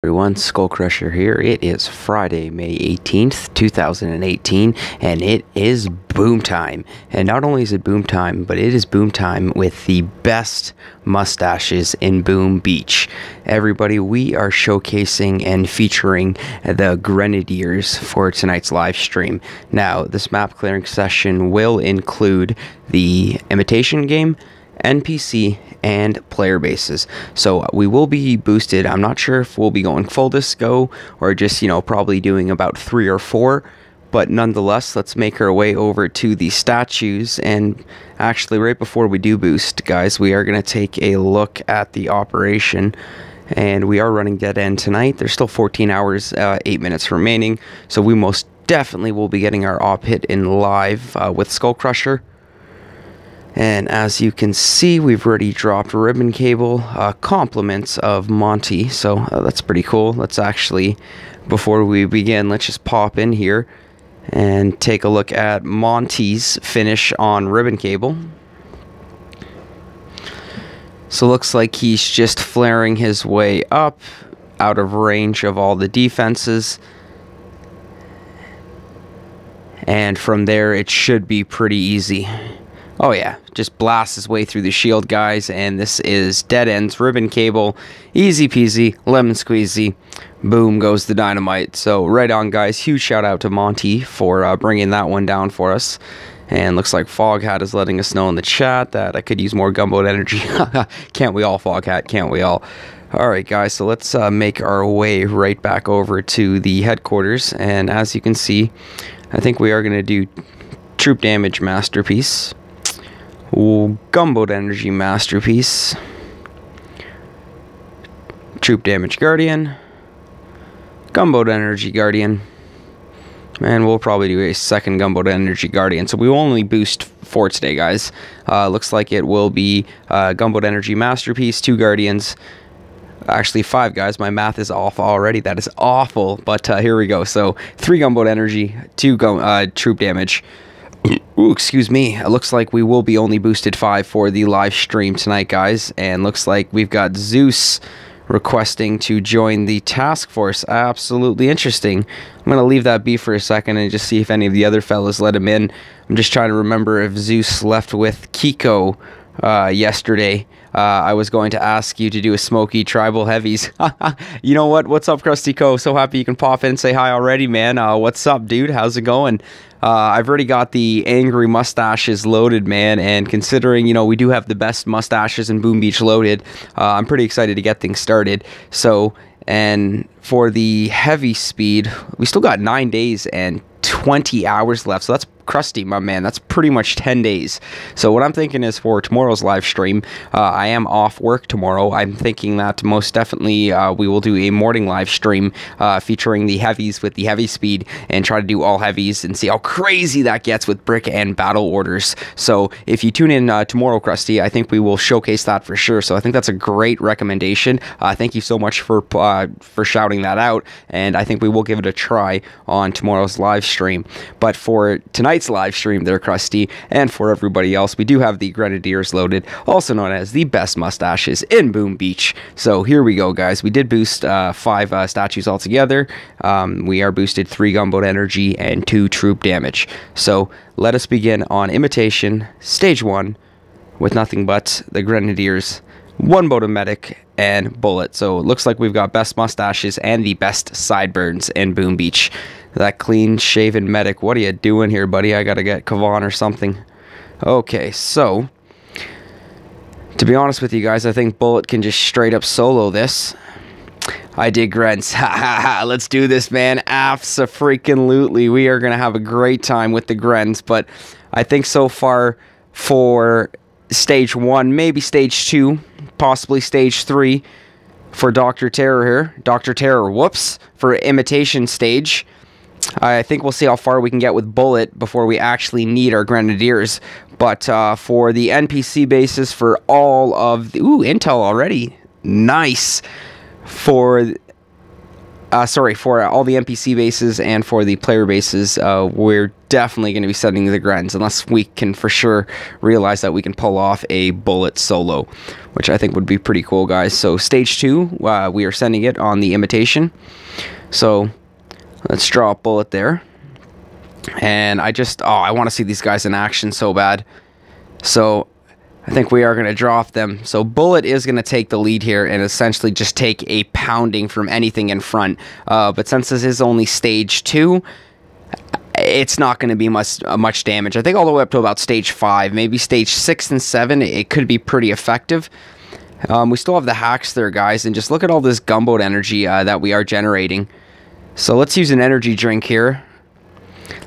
Everyone, SkullCrusher here. It is Friday, May 18th, 2018, and it is boom time. And not only is it boom time, but it is boom time with the best mustaches in Boom Beach. Everybody, we are showcasing and featuring the Grenadiers for tonight's live stream. Now, this map clearing session will include the Imitation Game, NPC, and player bases. So we will be boosted. I'm not sure if we'll be going full disco or just, probably doing about 3 or 4. But nonetheless, let's make our way over to the statues. And actually, right before we do boost, guys, we are going to take a look at the operation. And we are running dead end tonight. There's still 14 hours, 8 minutes remaining. So we most definitely will be getting our op hit in live with SkullCrusher. And as you can see, we've already dropped ribbon cable, compliments of Monty, so that's pretty cool. Let's actually, before we begin, let's just pop in here and take a look at Monty's finish on ribbon cable. So looks like he's just flaring his way up, out of range of all the defenses. And from there, it should be pretty easy. Oh yeah, just blast his way through the shield, guys, and this is dead ends, ribbon cable, easy peasy, lemon squeezy, boom goes the dynamite. So right on, guys, huge shout out to Monty for bringing that one down for us. And looks like Foghat is letting us know in the chat that I could use more gunboat energy. Can't we all, Foghat, can't we all? Alright guys, so let's make our way right back over to the headquarters, and as you can see, I think we are going to do troop damage masterpiece. Gunboat energy masterpiece, troop damage guardian, gunboat energy guardian, and we'll probably do a second gunboat energy guardian. So we will only boost 4 today, guys. Looks like it will be gunboat energy masterpiece, 2 guardians, actually 5, guys. My math is off already. That is awful, but here we go. So 3 gunboat energy, 2 troop damage. Ooh, excuse me. It looks like we will be only boosted 5 for the live stream tonight, guys. And looks like we've got Zeus requesting to join the task force. Absolutely interesting. I'm going to leave that be for a second and just see if any of the other fellas let him in. I'm just trying to remember if Zeus left with Kiko yesterday. I was going to ask you to do a Smoky Tribal Heavies. You know what? What's up, Krusty Co? So happy you can pop in and say hi already, man. What's up, dude? How's it going? I've already got the angry mustaches loaded, man, and considering, we do have the best mustaches in Boom Beach loaded, I'm pretty excited to get things started. So, and for the heavy speed, we still got 9 days and 20 hours left, so that's Krusty, my man. That's pretty much 10 days. So what I'm thinking is for tomorrow's live stream, I am off work tomorrow. I'm thinking that most definitely we will do a morning live stream featuring the heavies with the heavy speed and try to do all heavies and see how crazy that gets with brick and battle orders. So if you tune in tomorrow, Krusty, I think we will showcase that for sure. So I think that's a great recommendation. Thank you so much for shouting that out, and I think we will give it a try on tomorrow's live stream. But for tonight's live stream there, Krusty, and for everybody else, we do have the Grenadiers loaded, also known as the best mustaches in Boom Beach. So here we go, guys. We did boost 5 statues altogether. We are boosted 3 gunboat energy and 2 troop damage. So let us begin on Imitation Stage 1 with nothing but the Grenadiers, 1 boat of medic, and bullet. So it looks like we've got best mustaches and the best sideburns in Boom Beach. That clean shaven medic, what are you doing here, buddy? I gotta get Kavan or something. Okay, so to be honest with you guys, I think Bullet can just straight up solo this. I dig Grens. Ha ha ha. Let's do this, man. Abso-freaking-lutely. We are gonna have a great time with the Grens, but I think so far for stage 1, maybe stage 2, possibly stage 3 for Dr. Terror here. Dr. Terror, whoops, for imitation stage. I think we'll see how far we can get with Bullet before we actually need our Grenadiers. But for the NPC bases, for all of the... Ooh, intel already. Nice. For sorry, for all the NPC bases and for the player bases, we're definitely going to be setting the Grens, unless we can for sure realize that we can pull off a bullet solo, which I think would be pretty cool, guys. So stage 2, we are sending it on the Imitation. So let's draw a bullet there. And I want to see these guys in action so bad. So I think we are going to drop them. So Bullet is going to take the lead here and essentially just take a pounding from anything in front. But since this is only stage 2, it's not going to be much damage. I think all the way up to about stage 5, maybe stage 6 and 7, it could be pretty effective. We still have the hacks there, guys, and just look at all this gunboat energy that we are generating. So let's use an energy drink here.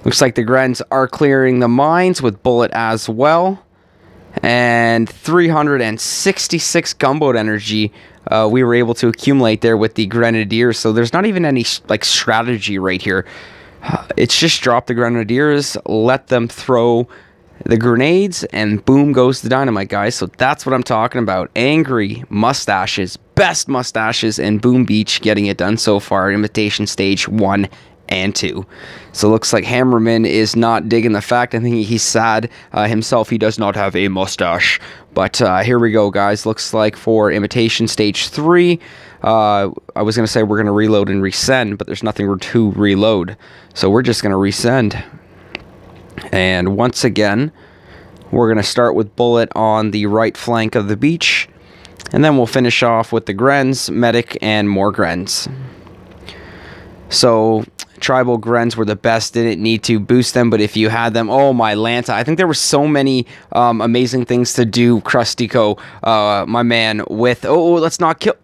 Looks like the Grens are clearing the mines with Bullet as well. And 366 gunboat energy we were able to accumulate there with the Grenadiers. So there's not even any like strategy right here. It's just drop the Grenadiers, let them throw the grenades, and boom goes the dynamite, guys. So that's what I'm talking about. Angry Mustaches, best Mustaches, and Boom Beach getting it done so far. Imitation stage 1 and 2. So looks like Hammerman is not digging the fact. I think he's sad himself. He does not have a mustache. But here we go, guys. Looks like for Imitation stage 3, I was going to say we're going to reload and resend, but there's nothing to reload. So we're just going to resend. And once again, we're going to start with Bullet on the right flank of the beach. And then we'll finish off with the Grens, Medic, and more Grens. So tribal Grens were the best. Didn't need to boost them, but if you had them, oh my Lanta. I think there were so many amazing things to do, Krustico, my man, with... Oh, let's not kill...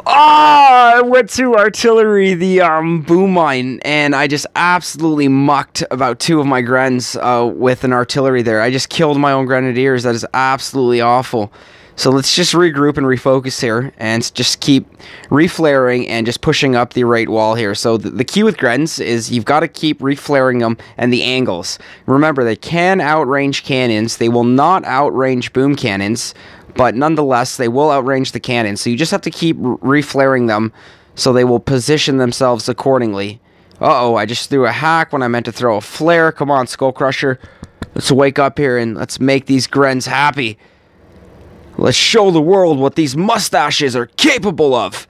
I went to artillery, the boom mine, and I just absolutely mucked about 2 of my Grens with an artillery there. I just killed my own Grenadiers. That is absolutely awful. So let's just regroup and refocus here and just keep reflaring and just pushing up the right wall here. So the key with Grens is you've got to keep reflaring them and the angles. Remember, they can outrange cannons. They will not outrange boom cannons, but nonetheless, they will outrange the cannons. So you just have to keep reflaring them so they will position themselves accordingly. Uh-oh, I just threw a hack when I meant to throw a flare. Come on, SkullCrusher. Let's wake up here and let's make these Grens happy. Let's show the world what these Mustaches are capable of.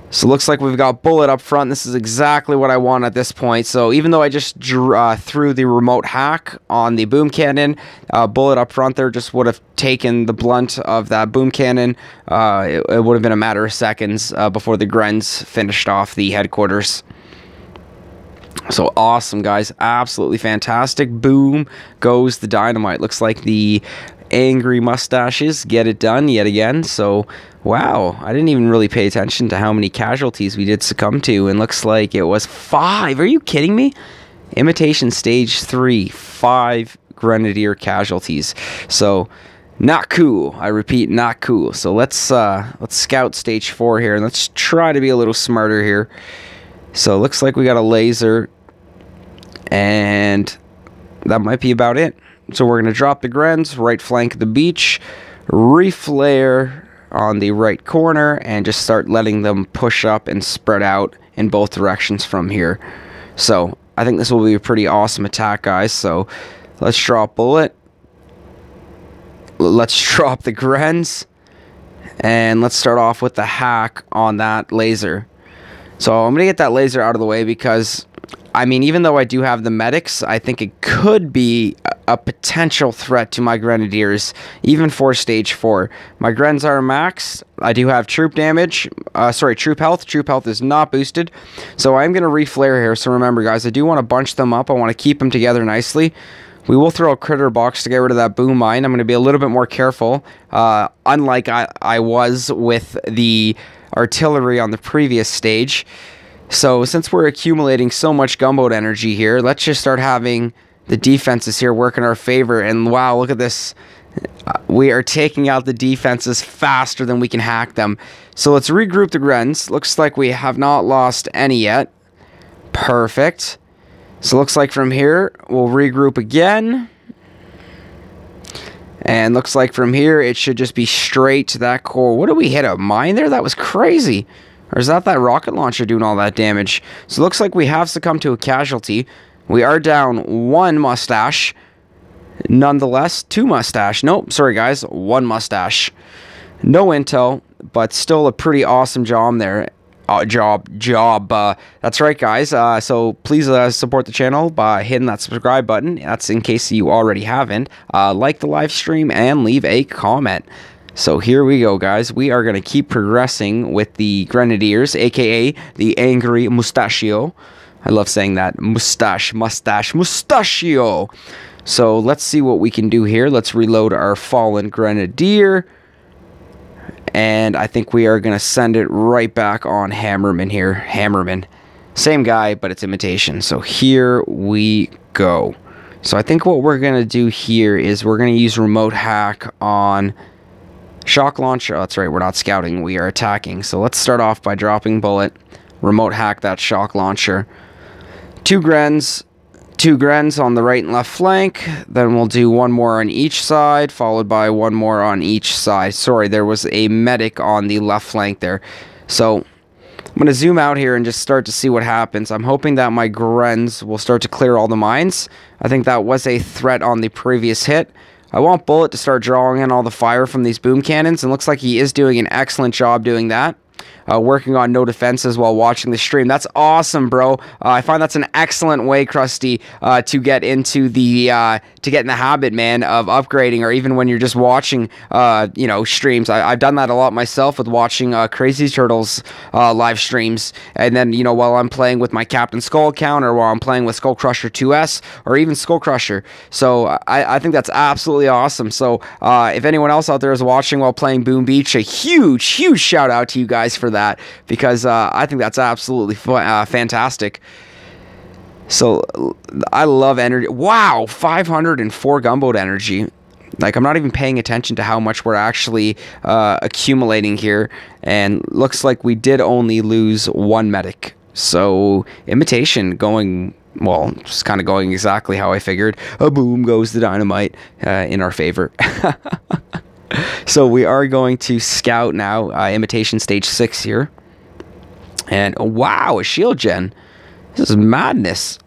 So looks like we've got Bullet up front. This is exactly what I want at this point. So even though I just threw the remote hack on the boom cannon, Bullet up front there just would have taken the blunt of that boom cannon. It would have been a matter of seconds before the Grens finished off the headquarters. So awesome, guys. Absolutely fantastic. Boom goes the dynamite. Looks like the angry Mustaches get it done yet again. So wow, I didn't even really pay attention to how many casualties we did succumb to, and looks like it was 5. Are you kidding me? Imitation stage 3, 5 Grenadier casualties. So not cool. I repeat, not cool. So let's scout stage 4 here, and let's try to be a little smarter here. So it looks like we got a laser, and that might be about it. So we're going to drop the Grens, right flank of the beach, reflare on the right corner, and just start letting them push up and spread out in both directions from here. So I think this will be a pretty awesome attack, guys. So let's drop Bullet. Let's drop the Grens. And let's start off with the hack on that laser. So I'm going to get that laser out of the way because, I mean, even though I do have the medics, I think it could be a potential threat to my Grenadiers, even for stage 4. My Grens are maxed. I do have troop damage. Troop health. Troop health is not boosted. So I'm going to reflare here. So remember, guys, I do want to bunch them up. I want to keep them together nicely. We will throw a critter box to get rid of that boom mine. I'm going to be a little bit more careful, unlike I was with the artillery on the previous stage. So since we're accumulating so much gunboat energy here, let's just start having the defenses here work in our favor. And wow, look at this. We are taking out the defenses faster than we can hack them. So let's regroup the Grens. Looks like we have not lost any yet. Perfect. So looks like from here, we'll regroup again. And looks like from here, it should just be straight to that core. What did we hit? A mine there? That was crazy. Or is that rocket launcher doing all that damage? So it looks like we have succumbed to a casualty. We are down 1 mustache. Nonetheless, 2 mustache. Nope, sorry guys, 1 mustache. No intel, but still a pretty awesome job there. That's right, guys. So please support the channel by hitting that subscribe button. That's in case you already haven't. Like the live stream and leave a comment. So here we go, guys. We are going to keep progressing with the Grenadiers, aka the Angry Mustachio. I love saying that. Mustachio. So let's see what we can do here. Let's reload our fallen Grenadier. And I think we are going to send it right back on Hammerman here. Hammerman. Same guy, but it's imitation. So here we go. So I think what we're going to do here is we're going to use remote hack on shock launcher. Oh, that's right, we're not scouting, we are attacking. So let's start off by dropping bullet. Remote hack that shock launcher. 2 Grens on the right and left flank. Then we'll do 1 more on each side, followed by 1 more on each side. Sorry, there was a medic on the left flank there. So I'm going to zoom out here and just start to see what happens. I'm hoping that my Grens will start to clear all the mines. I think that was a threat on the previous hit. I want Bullet to start drawing in all the fire from these boom cannons, and looks like he is doing an excellent job doing that. Working on no defenses while watching the stream. That's awesome, bro. I find that's an excellent way, Krusty, to get into the to get in the habit, man, of upgrading, or even when you're just watching, you know, streams. I've done that a lot myself with watching Crazy Turtles live streams, and then, you know, while I'm playing with my Captain Skull account, or while I'm playing with SkullCrusher 2S, or even SkullCrusher. So I think that's absolutely awesome. So if anyone else out there is watching while playing Boom Beach, a huge shout out to you guys for that, because I think that's absolutely fantastic. So I love energy. Wow, 504 gunboat energy. Like, I'm not even paying attention to how much we're actually accumulating here, and looks like we did only lose 1 medic. So imitation going, well, just kind of going exactly how I figured. A boom goes the dynamite in our favor. So we are going to scout now, imitation stage 6 here. And wow, a shield gen. This is madness.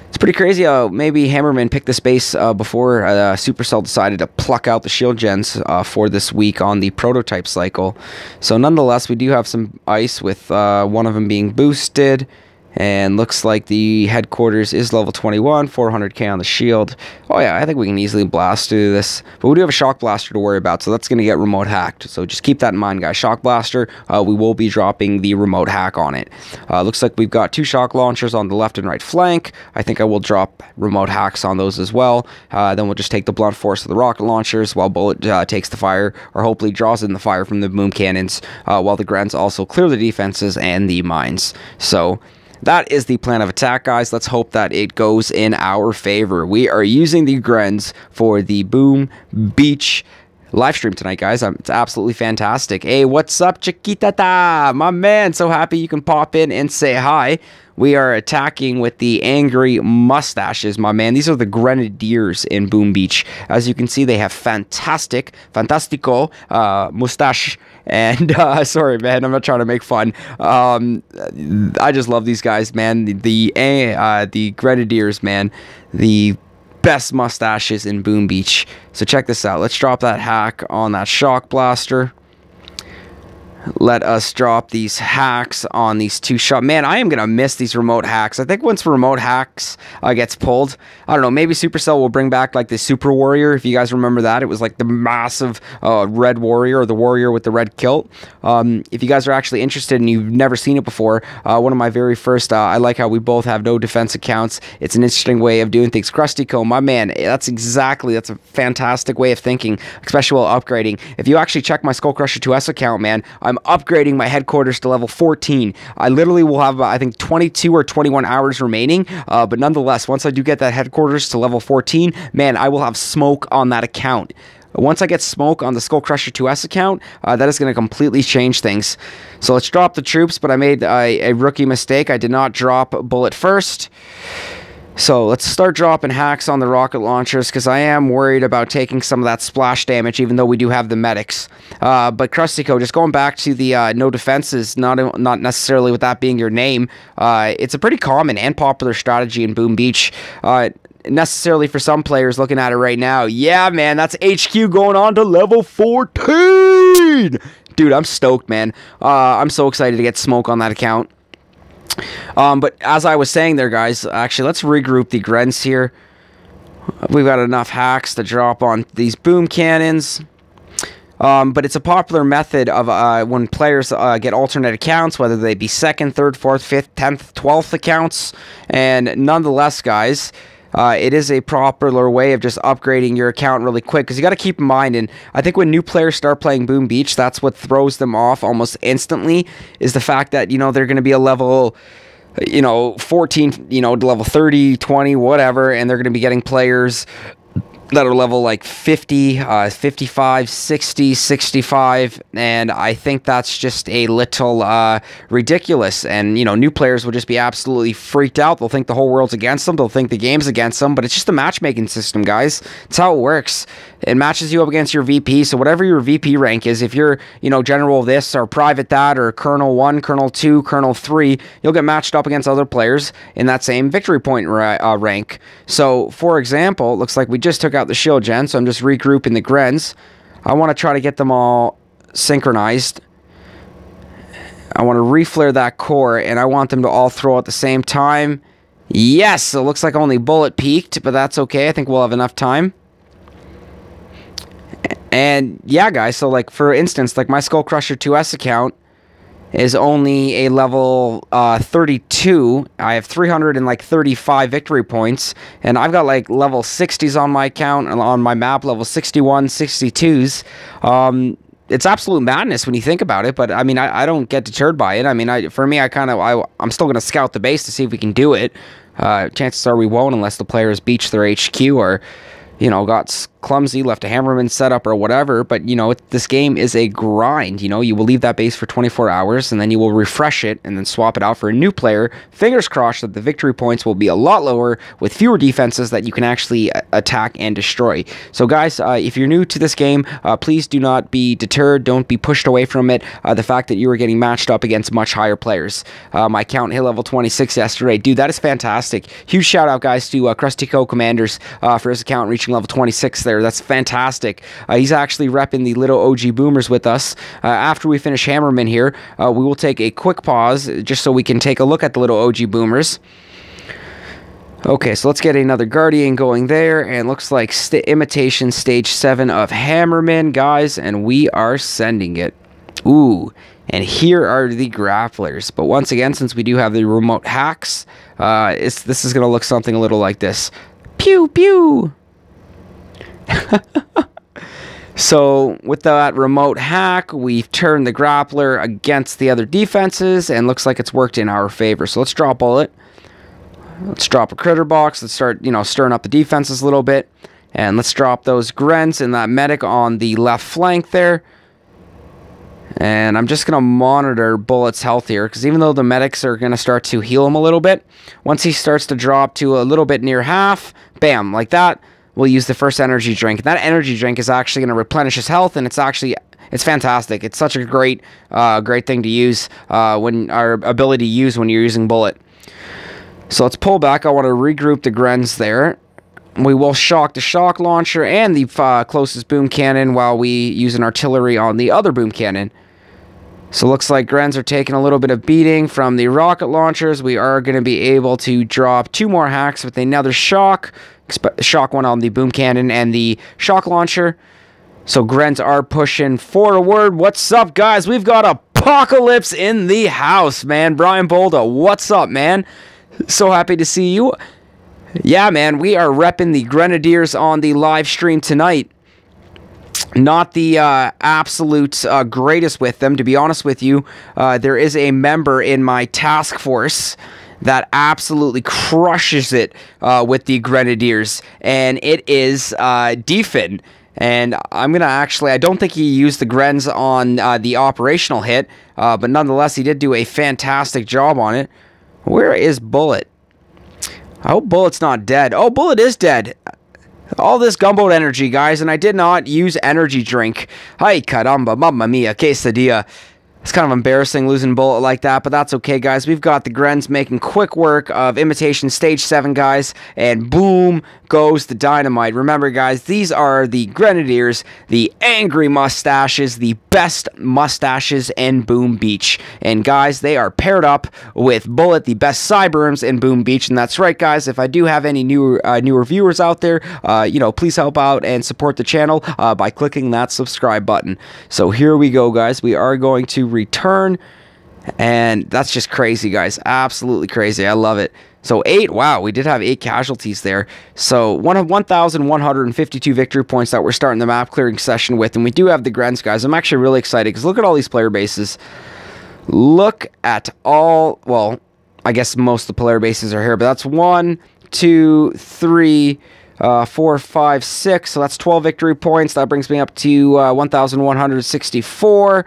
It's pretty crazy how maybe Hammerman picked the space before Supercell decided to pluck out the shield gens for this week on the prototype cycle. So nonetheless, we do have some ice, with one of them being boosted. And looks like the headquarters is level 21, 400k on the shield. Oh yeah, I think we can easily blast through this. But we do have a shock blaster to worry about, so that's going to get remote hacked. So just keep that in mind, guys. Shock blaster, we will be dropping the remote hack on it. Looks like we've got 2 shock launchers on the left and right flank. I think I will drop remote hacks on those as well. Then we'll just take the blunt force of the rocket launchers while Bullet takes the fire, or hopefully draws in the fire from the boom cannons, while the Grens also clear the defenses and the mines. So that is the plan of attack, guys. Let's hope that it goes in our favor. We are using the Grens for the Boom Beach live stream tonight, guys. It's absolutely fantastic. Hey, what's up, Chiquitata? My man, so happy you can pop in and say hi. We are attacking with the Angry Mustaches, my man. These are the Grenadiers in Boom Beach. As you can see, they have fantastico mustache. And sorry, man, I'm not trying to make fun. I just love these guys, man. The Grenadiers, man. The best mustaches in Boom Beach. So check this out. Let's drop that hack on that shock blaster. Let us drop these hacks on these 2 shot. Man, I am going to miss these remote hacks. I think once remote hacks gets pulled, I don't know, maybe Supercell will bring back like the Super Warrior. If you guys remember that, it was like the massive red warrior, or the warrior with the red kilt. If you guys are actually interested and you've never seen it before, one of my very first, I like how we both have no defense accounts. It's an interesting way of doing things. Krustyco, my man, that's a fantastic way of thinking, especially while upgrading. If you actually check my SkullCrusher 2S account, man, I'm upgrading my headquarters to level 14. I literally will have, I think, 22 or 21 hours remaining, but nonetheless, once I do get that headquarters to level 14, man, I will have smoke on that account. Once I get smoke on the SkullCrusher 2S account, that is going to completely change things. So let's drop the troops, but I made a rookie mistake. I did not drop Bullet first. So let's start dropping hacks on the rocket launchers, because I am worried about taking some of that splash damage, even though we do have the medics. But Krustico, just going back to the no defenses, not necessarily with that being your name, it's a pretty common and popular strategy in Boom Beach. Necessarily for some players looking at it right now. Yeah, man, that's HQ going on to level 14! Dude, I'm stoked, man. I'm so excited to get smoke on that account. But as I was saying there, guys, actually, let's regroup the Grens here. We've got enough hacks to drop on these boom cannons. But it's a popular method of when players get alternate accounts, whether they be 2nd, 3rd, 4th, 5th, 10th, 12th accounts. And nonetheless, guys, it is a popular way of just upgrading your account really quick, because you got to keep in mind, and I think when new players start playing Boom Beach, that's what throws them off almost instantly, is the fact that, you know, they're going to be a level, 14, to level 30, 20, whatever, and they're going to be getting players that are level like 50, 55, 60, 65, and I think that's just a little ridiculous, and, new players will just be absolutely freaked out. They'll think the whole world's against them, they'll think the game's against them, but it's just a matchmaking system, guys. It's how it works. It matches you up against your VP, so whatever your VP rank is, if you're, General this, or Private that, or Colonel 1, Colonel 2, Colonel 3, you'll get matched up against other players in that same victory point rank. So, for example, it looks like we just took out the shield gen, so I'm just regrouping the Grens. I want to try to get them all synchronized. I want to reflare that core, and I want them to all throw at the same time. Yes, it looks like only Bullet peaked, but that's okay. I think we'll have enough time. And yeah, guys, so like for instance, like my SkullCrusher 2S account is only a level 32. I have 335 victory points, and I've got like level 60s on my account, and on my map level 61, 62s. It's absolute madness when you think about it, but I mean, I don't get deterred by it. I mean, for me, I'm still going to scout the base to see if we can do it. Chances are we won't, unless the players beach their HQ or, got clumsy, left a hammerman setup or whatever. But, this game is a grind. You will leave that base for 24 hours, and then you will refresh it and then swap it out for a new player. Fingers crossed that the victory points will be a lot lower with fewer defenses that you can actually attack and destroy. So, guys, if you're new to this game, please do not be deterred. Don't be pushed away from it. The fact that you are getting matched up against much higher players. My account hit level 26 yesterday. Dude, that is fantastic. Huge shout out, guys, to Krustico Commanders for his account reaching level 26 there. That's fantastic. He's actually repping the little OG boomers with us. After we finish Hammerman here, we will take a quick pause just so we can take a look at the little OG boomers. Okay, so let's get another Guardian going there, and looks like Imitation Stage 7 of Hammerman, guys, and we are sending it. Ooh, and here are the grapplers. But once again, since we do have the remote hacks, this is going to look something a little like this. Pew, pew! So with that remote hack, we've turned the grappler against the other defenses, and looks like it's worked in our favor. So let's drop bullet. Let's drop a critter box. Let's start, stirring up the defenses a little bit. And let's drop those Grens and that medic on the left flank there. And I'm just going to monitor Bullet's health here, because even though the medics are going to start to heal him a little bit, once he starts to drop to a little bit near half, bam, like that, we'll use the first energy drink. And that energy drink is actually going to replenish his health, and it's fantastic. It's such a great thing to use, when you're using Bullet. So let's pull back. I want to regroup the Grens there. We will shock the shock launcher and the closest boom cannon while we use an artillery on the other boom cannon. So looks like Grens are taking a little bit of beating from the rocket launchers. We are going to be able to drop 2 more hacks with another shock one on the boom cannon and the shock launcher. So Grens are pushing forward. What's up, guys? We've got Apocalypse in the house, man. Brian Bolda, what's up, man? So happy to see you. Yeah, man, we are repping the Grenadiers on the live stream tonight. Not the absolute greatest with them, to be honest with you. There is a member in my task force that absolutely crushes it with the Grenadiers, and it is Defin. And I'm going to I don't think he used the Grens on the operational hit, but nonetheless, he did do a fantastic job on it. Where is Bullet? I hope Bullet's not dead. Oh, Bullet is dead. All this gunboat energy, guys, and I did not use energy drink. Ay, caramba, mamma mia, quesadilla. It's kind of embarrassing losing Bullet like that, but that's okay, guys. We've got the Grens making quick work of Imitation Stage 7, guys, and boom goes the dynamite. Remember, guys, these are the Grenadiers, the angry mustaches, the best mustaches in Boom Beach. And, guys, they are paired up with Bullet, the best Cyberms in Boom Beach. And that's right, guys, if I do have any newer viewers out there, please help out and support the channel by clicking that subscribe button. So here we go, guys. We are going to return, and that's just crazy, guys. Absolutely crazy. I love it. So 8, wow, we did have 8 casualties there. So 1,152 victory points that we're starting the map clearing session with, and we do have the Grens, guys. I'm actually really excited because look at all these player bases. Look at all, well, I guess most of the player bases are here, but that's 1, 2, 3, 4, 5, 6. So that's 12 victory points. That brings me up to 1,164.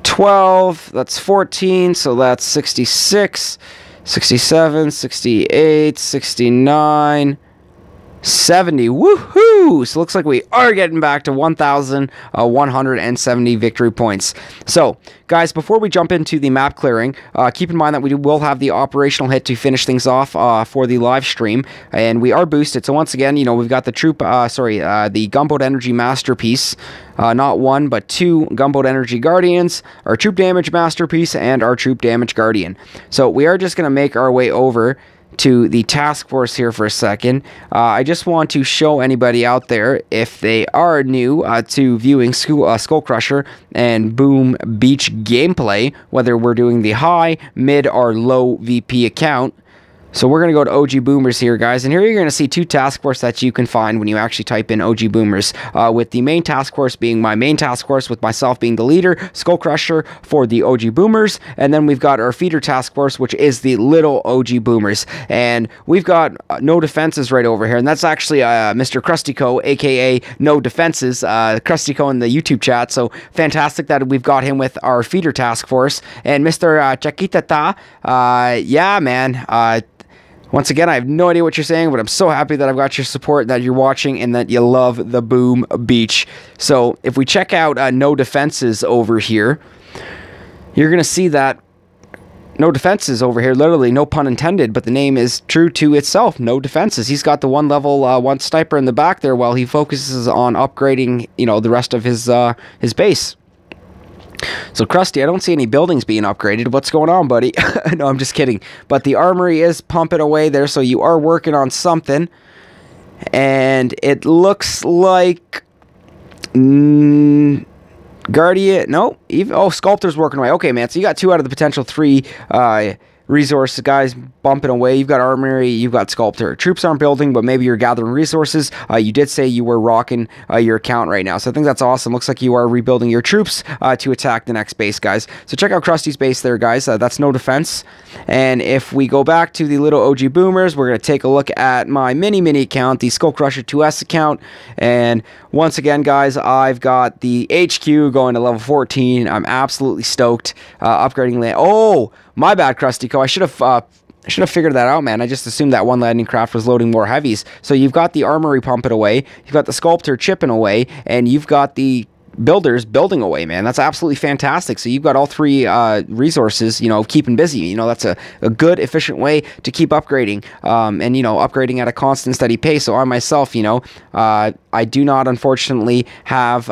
12, that's 14, so that's 66, 67, 68, 69, 70. Woohoo! So it looks like we are getting back to 1,170 victory points. So, guys, before we jump into the map clearing, keep in mind that we will have the operational hit to finish things off for the live stream, and we are boosted. So once again, we've got the the Gunboat Energy Masterpiece. Not 1, but 2 Gunboat Energy Guardians, our Troop Damage Masterpiece, and our Troop Damage Guardian. So we are just going to make our way over to the task force here for a second. I just want to show anybody out there, if they are new to viewing SkullCrusher and Boom Beach gameplay, whether we're doing the high, mid, or low VP account. So we're going to go to OG Boomers here, guys, and here you're going to see 2 task force that you can find when you actually type in OG Boomers, with the main task force being my main task force, with myself being the leader, SkullCrusher for the OG Boomers, and then we've got our feeder task force, which is the little OG Boomers, and we've got no defenses right over here, and that's actually Mr. Krustyco, aka No Defenses, Krustyco in the YouTube chat, so fantastic that we've got him with our feeder task force, and Mr. Chakitata, yeah, man, once again, I have no idea what you're saying, but I'm so happy that I've got your support, that you're watching, and that you love the Boom Beach. So if we check out No Defenses over here, you're going to see that No Defenses over here, literally, no pun intended, but the name is true to itself, No Defenses. He's got the 1 level 1 sniper in the back there while he focuses on upgrading, the rest of his base. So, Krusty, I don't see any buildings being upgraded. What's going on, buddy? No, I'm just kidding. But the armory is pumping away there, so you are working on something. And it looks like... Guardian... No? Sculptor's working away. Okay, man, so you got 2 out of the potential 3... resources, guys, bumping away. You've got armory, you've got sculptor. Troops aren't building, but maybe you're gathering resources. You did say you were rocking your account right now, so I think that's awesome. Looks like you are rebuilding your troops to attack the next base, guys. So check out Krusty's base there, guys. That's No Defense. And if we go back to the little OG Boomers, we're going to take a look at my mini account, the SkullCrusher 2S account. And once again, guys, I've got the HQ going to level 14. I'm absolutely stoked. Upgrading land. Oh, my bad, Krustyco. I should have figured that out, man. I just assumed that one landing craft was loading more heavies. So you've got the armory pumping away, you've got the sculptor chipping away, and you've got the builders building away, man. That's absolutely fantastic. So you've got all 3 resources, keeping busy. That's a good, efficient way to keep upgrading, and, upgrading at a constant, steady pace. So I myself, I do not, unfortunately, have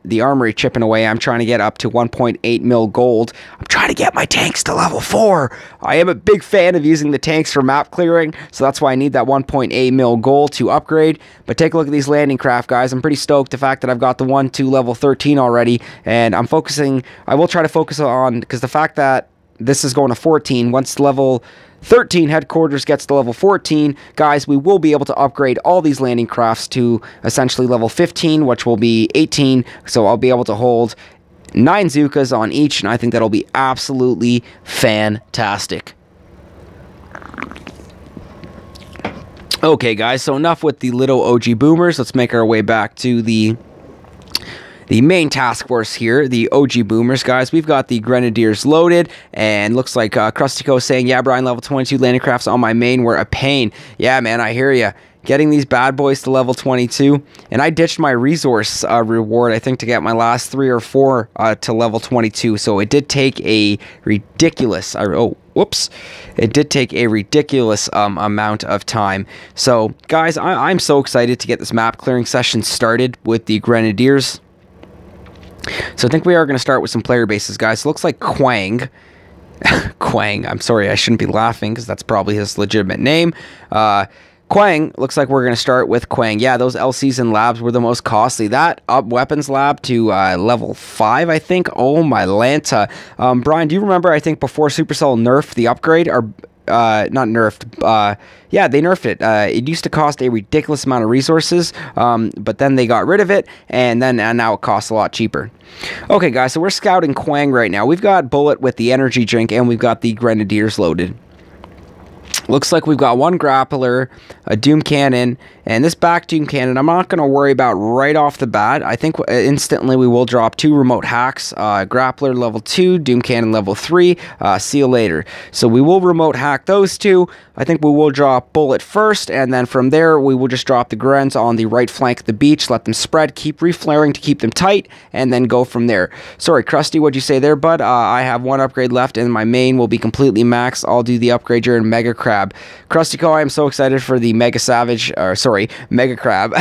the armory chipping away. I'm trying to get up to 1.8 mil gold. I'm trying to get my tanks to level 4. I am a big fan of using the tanks for map clearing, so that's why I need that 1.8 mil gold to upgrade. But take a look at these landing craft, guys. I'm pretty stoked the fact that I've got the 1 to level 13 already, and I will try to focus on, because the fact that this is going to 14, once level 13 headquarters gets to level 14, guys, we will be able to upgrade all these landing crafts to essentially level 15, which will be 18, so I'll be able to hold 9 Zukas on each, and I think that'll be absolutely fantastic. Okay, guys, so enough with the little OG Boomers. Let's make our way back to the the main task force here, the OG Boomers, guys. We've got the Grenadiers loaded, and looks like Krustico saying, yeah, Brian, level 22 landing crafts on my main were a pain. Yeah, man, I hear ya. Getting these bad boys to level 22, and I ditched my resource reward, I think, to get my last 3 or 4 to level 22, so it did take a ridiculous, it did take a ridiculous amount of time. So, guys, I'm so excited to get this map clearing session started with the Grenadiers. So I think we are going to start with some player bases, guys. So it looks like Quang, I'm sorry, I shouldn't be laughing, because that's probably his legitimate name, Quang, looks like we're going to start with Quang. Yeah, those LCs and labs were the most costly. That up weapons lab to level 5, I think. Oh, my Lanta. Brian, do you remember, I think, before Supercell nerfed the upgrade? Or, not nerfed. Yeah, they nerfed it. It used to cost a ridiculous amount of resources, but then they got rid of it, and now it costs a lot cheaper. Okay, guys, so we're scouting Quang right now. We've got Bullet with the energy drink, and we've got the Grenadiers loaded. Looks like we've got 1 grappler, a Doom Cannon, and this back Doom Cannon I'm not going to worry about right off the bat. I think instantly we will drop 2 remote hacks, grappler level 2, Doom Cannon level 3, see you later. So we will remote hack those 2. I think we will drop Bullet first, and then from there we will just drop the Grens on the right flank of the beach, let them spread, keep reflaring to keep them tight, and then go from there. Sorry, Krusty, what'd you say there, bud? I have 1 upgrade left, and my main will be completely maxed. I'll do the upgrade during Mega Crab. Krustico, I am so excited for the Mega Savage, Mega Crab.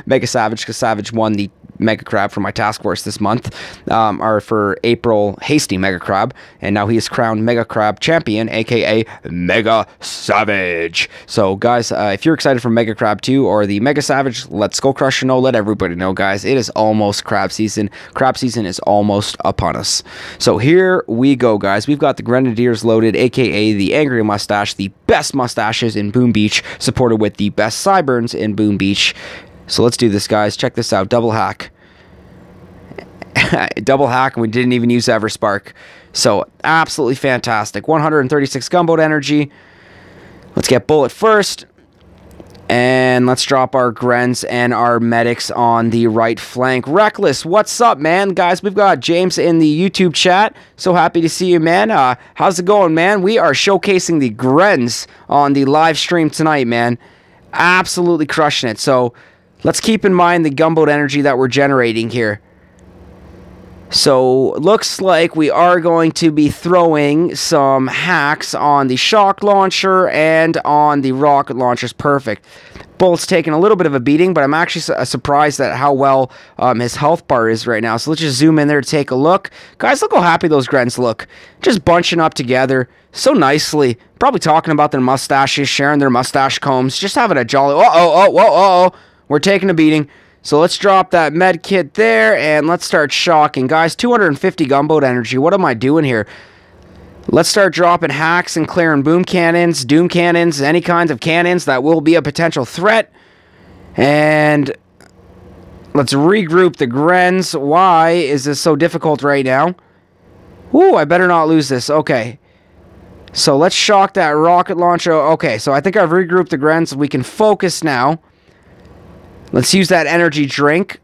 Mega Savage, because Savage won the Mega Crab for my task force this month, or for April Hasty Mega Crab, and now he is crowned Mega Crab Champion, aka Mega Savage. So, guys, if you're excited for Mega Crab 2 or the Mega Savage, let SkullCrusher know, let everybody know, guys. It is almost crab season. Crab season is almost upon us. So, here we go, guys. We've got the Grenadiers loaded, aka the Angry Mustache, the best mustaches in Boom Beach, supported with the best sideburns in Boom Beach. So let's do this, guys. Check this out. Double hack. Double hack, and we didn't even use Everspark. So, absolutely fantastic. 136 gunboat energy. Let's get Bullet first. And let's drop our Grens and our medics on the right flank. Reckless, what's up, man? Guys, we've got James in the YouTube chat. So happy to see you, man. How's it going, man? We are showcasing the Grens on the live stream tonight, man. Absolutely crushing it. So, let's keep in mind the gunboat energy that we're generating here. So, looks like we are going to be throwing some hacks on the shock launcher and on the rocket launchers. Perfect. Bullet's taking a little bit of a beating, but I'm actually surprised at how well his health bar is right now. So, let's just zoom in there to take a look. Guys, look how happy those Grens look. Just bunching up together so nicely. Probably talking about their mustaches, sharing their mustache combs, just having a jolly... We're taking a beating. So let's drop that med kit there, and let's start shocking. Guys, 250 gunboat energy. What am I doing here? Let's start dropping hacks and clearing boom cannons, doom cannons, any kinds of cannons that will be a potential threat. And let's regroup the Grens. Why is this so difficult right now? Ooh, I better not lose this. Okay. So let's shock that rocket launcher. Okay, so I think I've regrouped the Grens. We can focus now. Let's use that energy drink.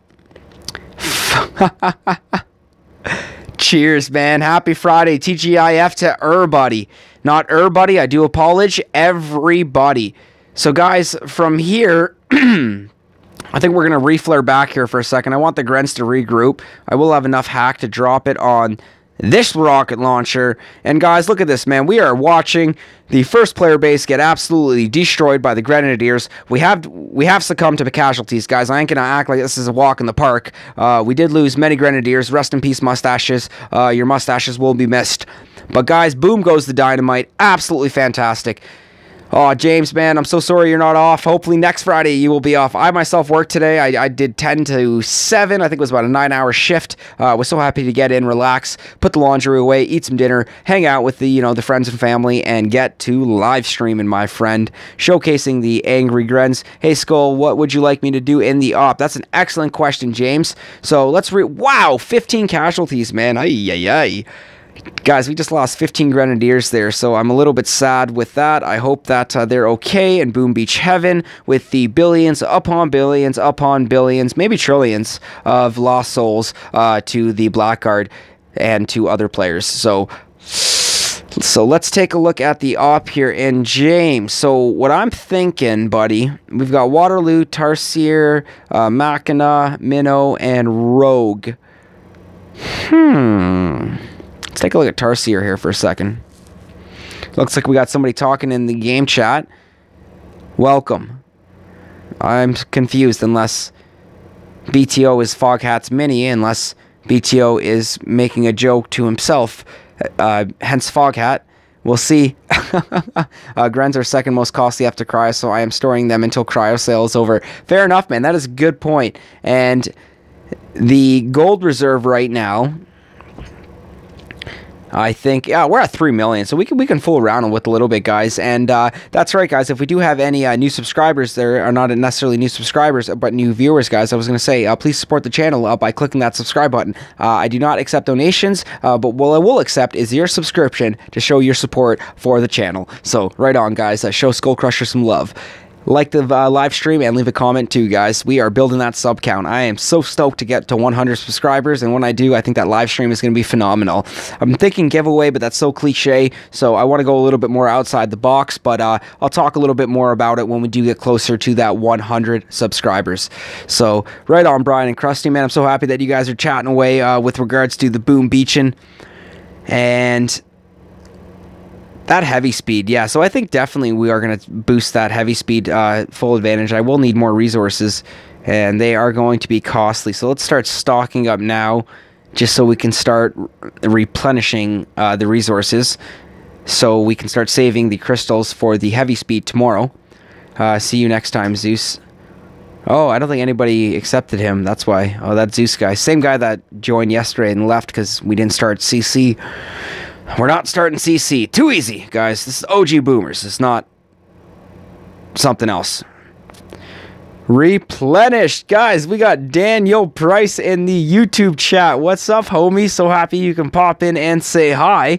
Cheers, man. Happy Friday. TGIF to everybody. Not everybody. I do apologize. Everybody. So, guys, from here, I think we're going to reflare back here for a second. I want the Grens to regroup. I will have enough hack to drop it on this rocket launcher. And guys, look at this, man. We are watching the first player base get absolutely destroyed by the Grenadiers. We have succumbed to the casualties, guys. I ain't gonna act like this is a walk in the park. We did lose many Grenadiers. Rest in peace, mustaches. Your mustaches will be missed. But guys, boom goes the dynamite. Absolutely fantastic. Oh, James, man, I'm so sorry you're not off. Hopefully next Friday you will be off. I myself worked today. I did 10 to 7. I think it was about a 9-hour shift. Was so happy to get in, relax, put the laundry away, eat some dinner, hang out with the friends and family, and get to live streaming, my friend, showcasing the Angry Grens. Hey, Skull, what would you like me to do in the op? That's an excellent question, James. So let's wow, 15 casualties, man. Ay. Guys, we just lost 15 Grenadiers there, so I'm a little bit sad with that. I hope that they're okay in Boom Beach Heaven with the billions upon billions, maybe trillions of lost souls to the Blackguard and to other players. So let's take a look at the op here in James. So what I'm thinking, buddy, we've got Waterloo, Tarsier, Mackinac, Minnow, and Rogue. Let's take a look at Tarsier here for a second. Looks like we got somebody talking in the game chat. Welcome. I'm confused unless BTO is Foghat's Mini, unless BTO is making a joke to himself. Hence Foghat. We'll see. Grens are second most costly after cryo, so I am storing them until cryo sale is over. Fair enough, man. That is a good point. And the gold reserve right now, I think, yeah, we're at 3 million, so we can fool around with a little bit, guys. And that's right, guys. If we do have any new subscribers, there are not necessarily new subscribers, but new viewers, guys. I was going to say, please support the channel by clicking that subscribe button. I do not accept donations, but what I will accept is your subscription to show your support for the channel. So, right on, guys. Show SkullCrusher some love. Like the live stream and leave a comment too, guys. We are building that sub count. I am so stoked to get to 100 subscribers, and when I do, I think that live stream is going to be phenomenal. I'm thinking giveaway, but that's so cliche, so I want to go a little bit more outside the box, but I'll talk a little bit more about it when we do get closer to that 100 subscribers. So, right on, Brian and Krusty, man. I'm so happy that you guys are chatting away with regards to the Boom Beachin'. And that heavy speed, yeah, so I think definitely we are going to boost that heavy speed full advantage. I will need more resources, and they are going to be costly. So let's start stocking up now, just so we can start replenishing the resources, so we can start saving the crystals for the heavy speed tomorrow. See you next time, Zeus. Oh, I don't think anybody accepted him, that's why. Oh, that Zeus guy. Same guy that joined yesterday and left because we didn't start CC. We're not starting CC. Too easy, guys. This is OG Boomers. It's not something else. Replenished. Guys, we got Daniel Price in the YouTube chat. What's up, homie? So happy you can pop in and say hi.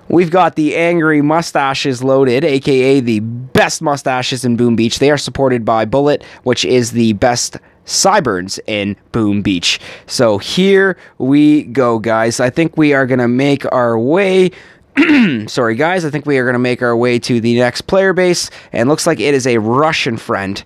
We've got the Angry Mustaches loaded, a.k.a. the best mustaches in Boom Beach. They are supported by Bullet, which is the best Cyburns in Boom Beach. So here we go, guys. I think we are going to make our way... Sorry, guys. I think we are going to make our way to the next player base. And looks like it is a Russian friend.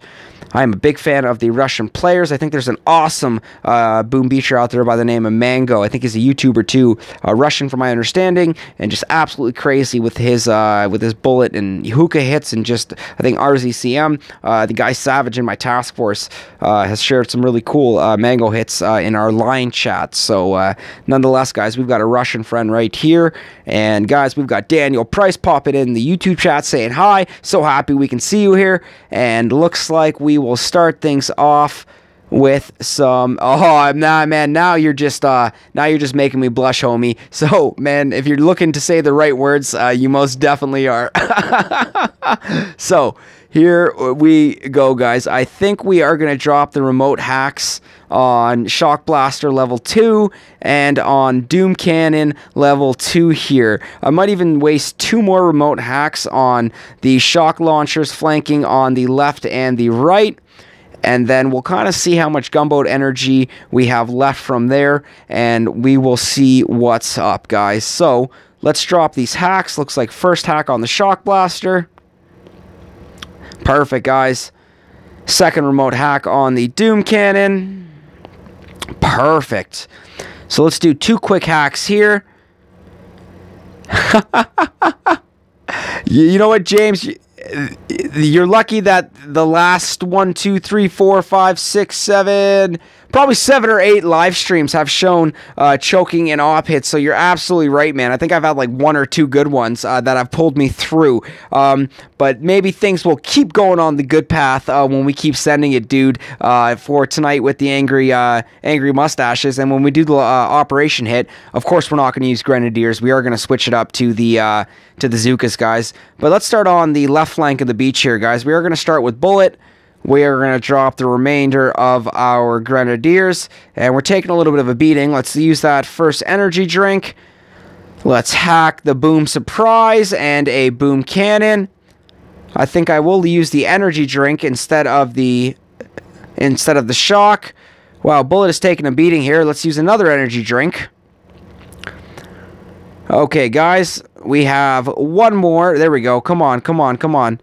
I'm a big fan of the Russian players. I think there's an awesome Boom Beacher out there by the name of Mango. I think he's a YouTuber too, Russian from my understanding, and just absolutely crazy with his bullet and hookah hits, and just, I think RZCM, the guy Savage in my task force, has shared some really cool Mango hits in our line chat. So nonetheless, guys, we've got a Russian friend right here, and guys, we've got Daniel Price popping in the YouTube chat saying hi. So happy we can see you here, and looks like we will start things off with some... Oh, nah, man, now you're just making me blush, homie. So, man, if you're looking to say the right words, you most definitely are. So, here we go, guys. I think we are going to drop the remote hacks on Shock Blaster level 2 and on Doom Cannon level 2 here. I might even waste 2 more remote hacks on the shock launchers flanking on the left and the right. And then we'll kind of see how much gunboat energy we have left from there, and we will see what's up, guys. So, let's drop these hacks. Looks like first hack on the Shock Blaster. Perfect, guys. Second remote hack on the Doom Cannon. Perfect. So let's do 2 quick hacks here. You know what, James? You're lucky that the last 1, 2, 3, 4, 5, 6, 7, probably 7 or 8 live streams have shown choking and op hits. So you're absolutely right, man. I think I've had like 1 or 2 good ones that have pulled me through. But maybe things will keep going on the good path when we keep sending it, dude, for tonight with the angry mustaches. And when we do the operation hit, of course we're not going to use Grenadiers. We are going to switch it up to the Zookas, guys. But let's start on the left flank of the beach here, guys. We are going to start with Bullet. We are going to drop the remainder of our Grenadiers, and we're taking a little bit of a beating. Let's use that first energy drink. Let's hack the boom surprise and a boom cannon. I think I will use the energy drink instead of the shock. Wow, bullet is taking a beating here. Let's use another energy drink. Okay, guys, we have one more. There we go. Come on, come on, come on.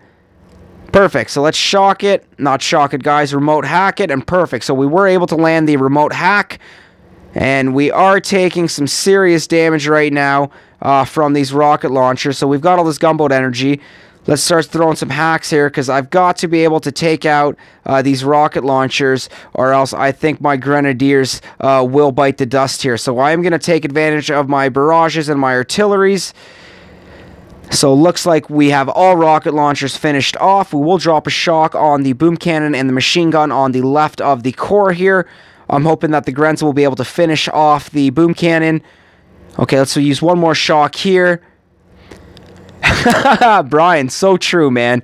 Perfect. So let's shock it. Not shock it, guys. Remote hack it, and perfect. So we were able to land the remote hack. And we are taking some serious damage right now from these rocket launchers. So we've got all this gunboat energy. Let's start throwing some hacks here, because I've got to be able to take out these rocket launchers, or else I think my Grenadiers will bite the dust here. So I am going to take advantage of my barrages and my artilleries. So looks like we have all rocket launchers finished off. We will drop a shock on the boom cannon and the machine gun on the left of the core here. I'm hoping that the Grens will be able to finish off the boom cannon. Okay, let's use one more shock here. Brian, so true, man.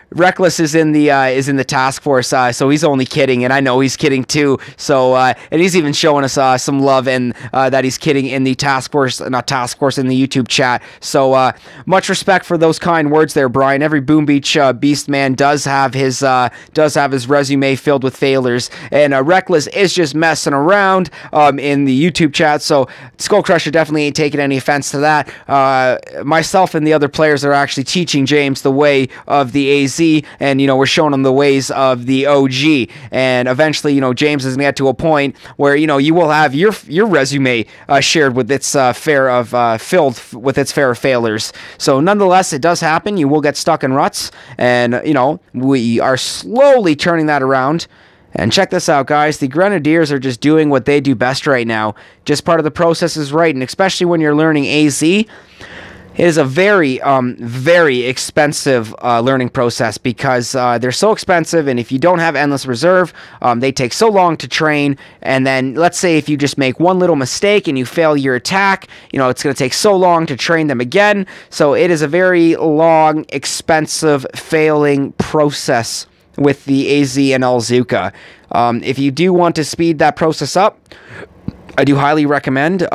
Reckless is in the task force, so he's only kidding, and I know he's kidding too. So and he's even showing us some love, and that he's kidding in the task force, not task force, in the YouTube chat. So much respect for those kind words there, Brian. Every Boom Beach beast man does have his resume filled with failures, and Reckless is just messing around in the YouTube chat. So SkullCrusher definitely ain't taking any offense to that. Myself and the other players are actually teaching James the way of the AZ. And, we're showing them the ways of the OG. And eventually, James is going to get to a point where, you will have your resume shared with its filled with its fair failures. So nonetheless, it does happen. You will get stuck in ruts. And, we are slowly turning that around. And check this out, guys. The Grenadiers are just doing what they do best right now. Just part of the process is right. And especially when you're learning AZ, it is a very, very expensive learning process, because they're so expensive, and if you don't have Endless Reserve, they take so long to train, and then let's say if you just make one little mistake and you fail your attack, it's going to take so long to train them again. So it is a very long, expensive, failing process with the AZ and Alzuka. If you do want to speed that process up, I do highly recommend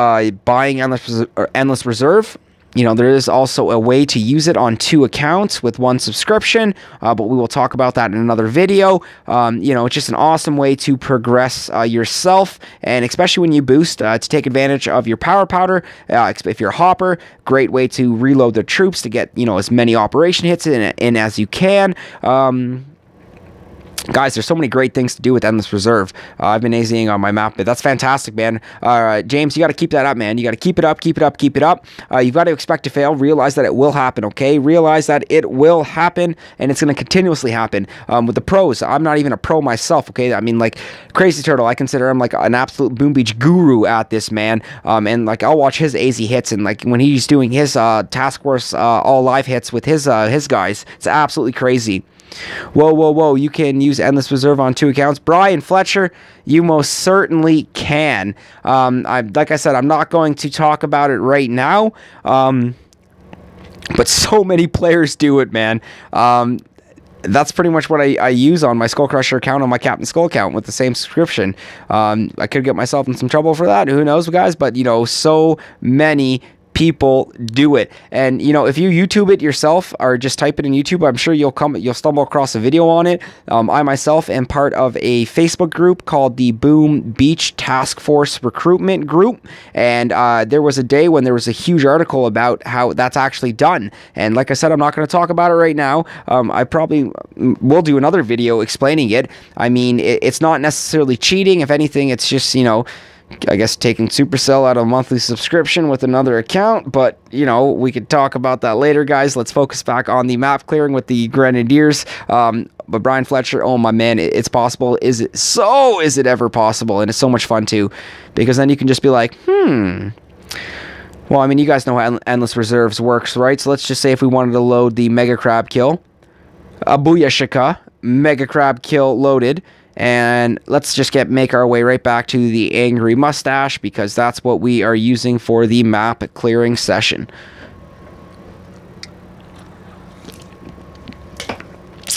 buying Endless Reserve. There is also a way to use it on 2 accounts with 1 subscription, but we will talk about that in another video. It's just an awesome way to progress yourself, and especially when you boost, to take advantage of your power powder. If you're a hopper, great way to reload the troops to get, as many operation hits in as you can. Guys, there's so many great things to do with Endless Reserve. I've been AZing on my map, but that's fantastic, man. James, you got to keep that up, man. You got to keep it up, keep it up, keep it up. You've got to expect to fail. Realize that it will happen, okay? Realize that it will happen, and it's going to continuously happen. With the pros, I'm not even a pro myself, okay? I mean, like, Crazy Turtle, I consider him like an absolute Boom Beach guru at this, man. And, like, I'll watch his AZ hits, and, like, when he's doing his Task Force all live hits with his guys, it's absolutely crazy. Whoa, whoa, whoa, you can use Endless Reserve on 2 accounts. Brian Fletcher, you most certainly can. Like I said, I'm not going to talk about it right now, but so many players do it, man. That's pretty much what I use on my SkullCrusher account, on my Captain Skull account, with the same subscription. I could get myself in some trouble for that, who knows, guys, but, so many people do it. And if you YouTube it yourself, or just type it in YouTube, I'm sure you'll stumble across a video on it. I myself am part of a Facebook group called the Boom Beach Task Force Recruitment Group, and there was a day when there was a huge article about how that's actually done. And like I said, I'm not going to talk about it right now. I probably will do another video explaining it. I mean, it's not necessarily cheating. If anything, it's just I guess taking Supercell out of a monthly subscription with another account, but we could talk about that later, guys. Let's focus back on the map clearing with the Grenadiers. But Brian Fletcher, oh my man, it's possible. Is it ever possible? And it's so much fun too, because then you can just be like, well, I mean, you guys know how Endless Reserves works, right? So let's just say if we wanted to load the Mega Crab kill, a Booyashika, Mega Crab kill loaded. And let's just make our way right back to the Angry Mustache, because that's what we are using for the map clearing session.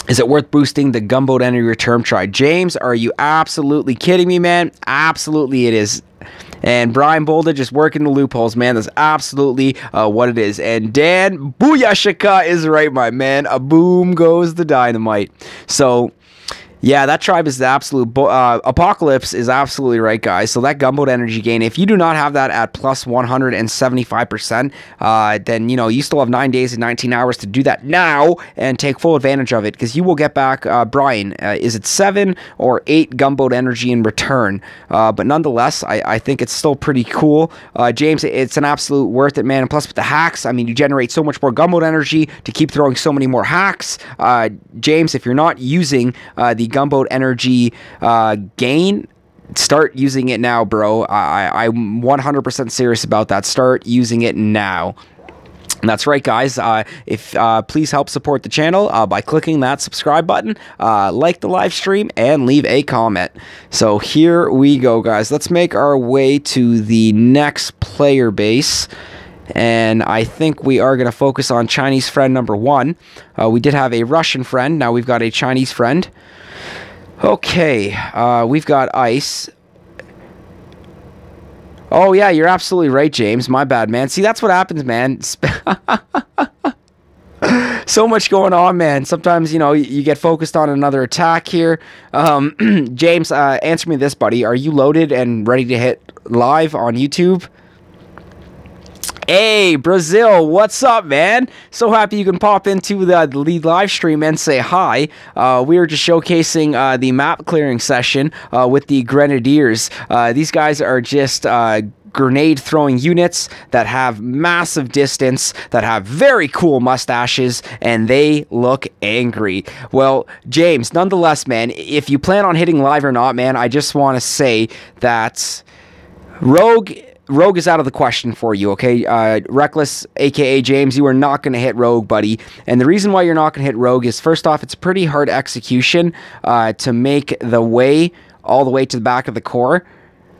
Is it worth boosting the gunboat energy return try? James, are you absolutely kidding me, man? Absolutely it is. And Brian Bolda just working the loopholes, man. That's absolutely what it is. And Dan Booyashika is right, my man. A boom goes the dynamite. So, yeah, that tribe is the absolute... Apocalypse is absolutely right, guys. So that gunboat energy gain, if you do not have that at plus 175%, then, you know, you still have 9 days and 19 hours to do that now and take full advantage of it, because you will get back, Brian, is it 7 or 8 gunboat energy in return? But nonetheless, I think it's still pretty cool. James, it's an absolute worth it, man. And plus with the hacks, I mean, you generate so much more gunboat energy to keep throwing so many more hacks. James, if you're not using the gunboat energy gain, start using it now, bro. I'm 100% serious about that. Start using it now. And that's right, guys. Please help support the channel by clicking that subscribe button, like the live stream, and leave a comment. So here we go, guys. Let's make our way to the next player base. And I think we are going to focus on Chinese friend number 1. We did have a Russian friend. Now we've got a Chinese friend. Okay, we've got ice. Oh, yeah, you're absolutely right, James. My bad, man. See, that's what happens, man. So much going on, man. Sometimes, you know, you get focused on another attack here. James, answer me this, buddy. Are you loaded and ready to hit live on YouTube? Hey, Brasil, what's up, man? So happy you can pop into the live stream and say hi. We were just showcasing the map clearing session with the Grenadiers. These guys are just grenade throwing units that have massive distance, that have very cool mustaches, and they look angry. Well, James, nonetheless, man, if you plan on hitting live or not, man, I just want to say that Rogue is out of the question for you, okay? Reckless, a.k.a. James, you are not going to hit Rogue, buddy. And the reason why you're not going to hit Rogue is, first off, it's pretty hard execution to make the way all the way to the back of the core.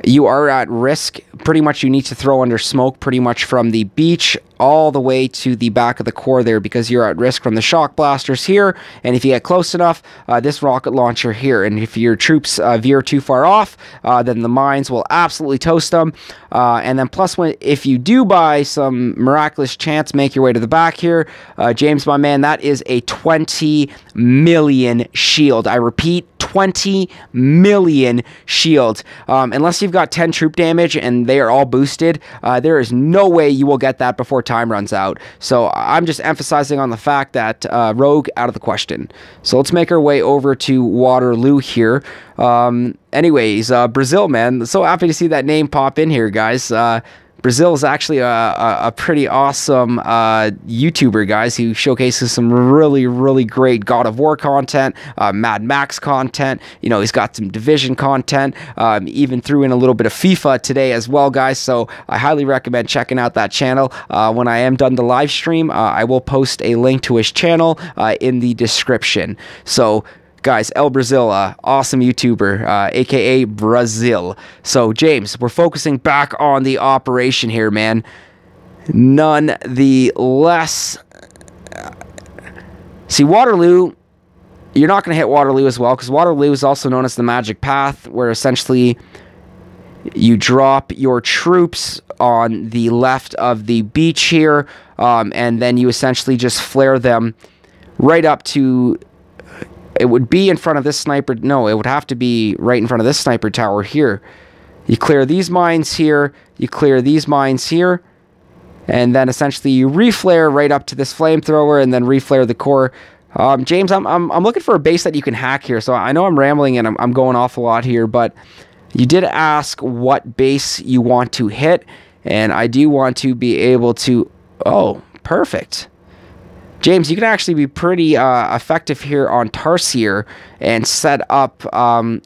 You are at risk. Pretty much you need to throw under smoke pretty much from the beach all the way to the back of the core there, because you're at risk from the shock blasters here, and if you get close enough, this rocket launcher here, and if your troops veer too far off, then the mines will absolutely toast them. And then plus, if you do by some miraculous chance make your way to the back here, James, my man, that is a 20 million shield. I repeat, 20 million shield. Unless you've got 10 troop damage and they are all boosted, there is no way you will get that before time runs out. So I'm just emphasizing on the fact that Rogue out of the question. So let's make our way over to Waterloo here. Anyways, Brazil, man, so happy to see that name pop in here, guys. Brazil is actually a pretty awesome YouTuber, guys, who showcases some really, really great God of War content, MadMax content. You know, he's got some Division content, even threw in a little bit of FIFA today as well, guys. So I highly recommend checking out that channel. When I am done the live stream, I will post a link to his channel in the description. So, guys, El Brazil, awesome YouTuber, a.k.a. Brazil. So, James, we're focusing back on the operation here, man. None the less. See, Waterloo, you're not going to hit Waterloo as well, because Waterloo is also known as the Magic Path, where essentially you drop your troops on the left of the beach here, and then you essentially just flare them right up to... It would be in front of this sniper. No, it would have to be right in front of this sniper tower here. You clear these mines here. You clear these mines here. And then essentially you reflare right up to this flamethrower and then reflare the core. James, I'm looking for a base that you can hack here. So I know I'm rambling and I'm going off a lot here, but you did ask what base you want to hit. And I do want to be able to... Oh, perfect. James, you can actually be pretty effective here on Tarsier and set up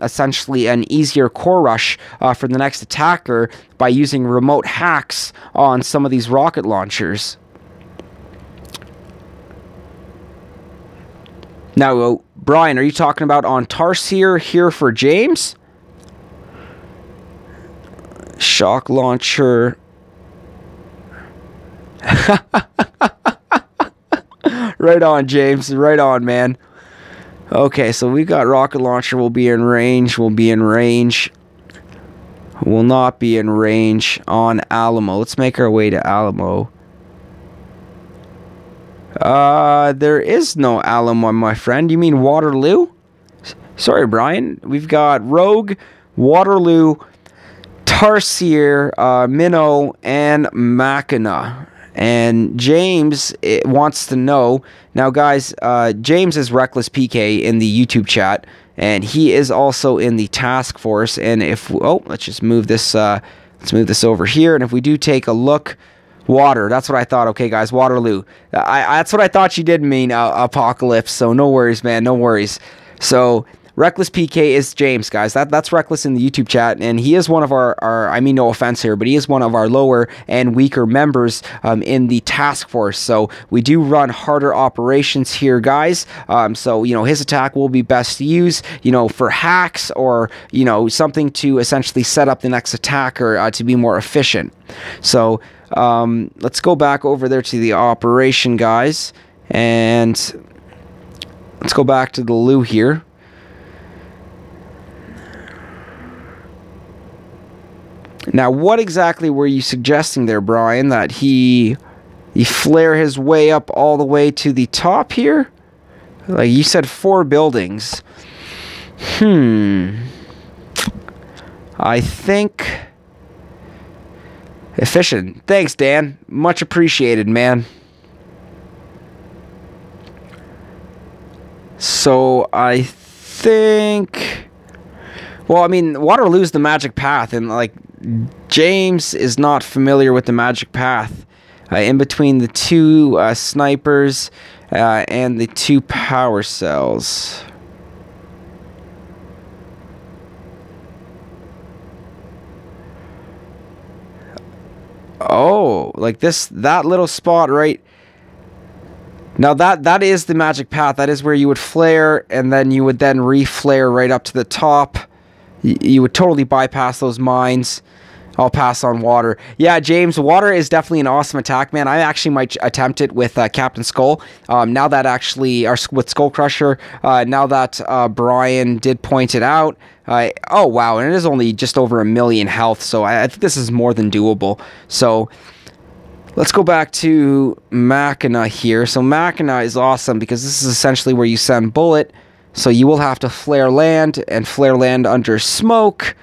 essentially an easier core rush for the next attacker by using remote hacks on some of these rocket launchers. Now, Brian, are you talking about on Tarsier here for James? Shock launcher. Right on, James. Right on, man. Okay, so we got rocket launcher. We'll be in range. will not be in range on Alamo. Let's make our way to Alamo. There is no Alamo, my friend. You mean Waterloo? Sorry, Brian. We've got Rogue, Waterloo, Tarsier, Minnow, and Mackinac. And James wants to know. Now, guys, James is Reckless PK in the YouTube chat, and he is also in the task force. And if let's just move this. Let's move this over here. And if we do take a look, water. That's what I thought. Okay, guys, Waterloo. That's what I thought you did mean, Apocalypse. So no worries, man. No worries. So Reckless PK is James, guys. That's Reckless in the YouTube chat, and he is one of our I mean, no offense here, but he is one of our lower and weaker members in the task force. So we do run harder operations here, guys. So, you know, his attack will be best to use, you know, for hacks or, you know, something to essentially set up the next attacker to be more efficient. So let's go back over there to the operation, guys, and let's go back to the loo here. Now, what exactly were you suggesting there, Brian? That he flare his way up all the way to the top here? Like, you said 4 buildings. I think efficient. Thanks, Dan. Much appreciated, man. So, I think... Well, I mean, Waterloo's the magic path, and, like, James is not familiar with the magic path. In between the 2 snipers and the 2 power cells. Oh, like that little spot right. Now that is the magic path. That is where you would flare, and then you would then re-flare right up to the top. You would totally bypass those mines. I'll pass on water. Yeah, James, water is definitely an awesome attack, man. I actually might attempt it with Captain Skull. Now that actually, or with SkullCrusher, now that Brian did point it out. Oh, wow, and it is only just over 1 million health, so I think this is more than doable. So let's go back to Mackinac here. So Mackinac is awesome because this is essentially where you send Bullet. So you will have to flare land and flare land under smoke.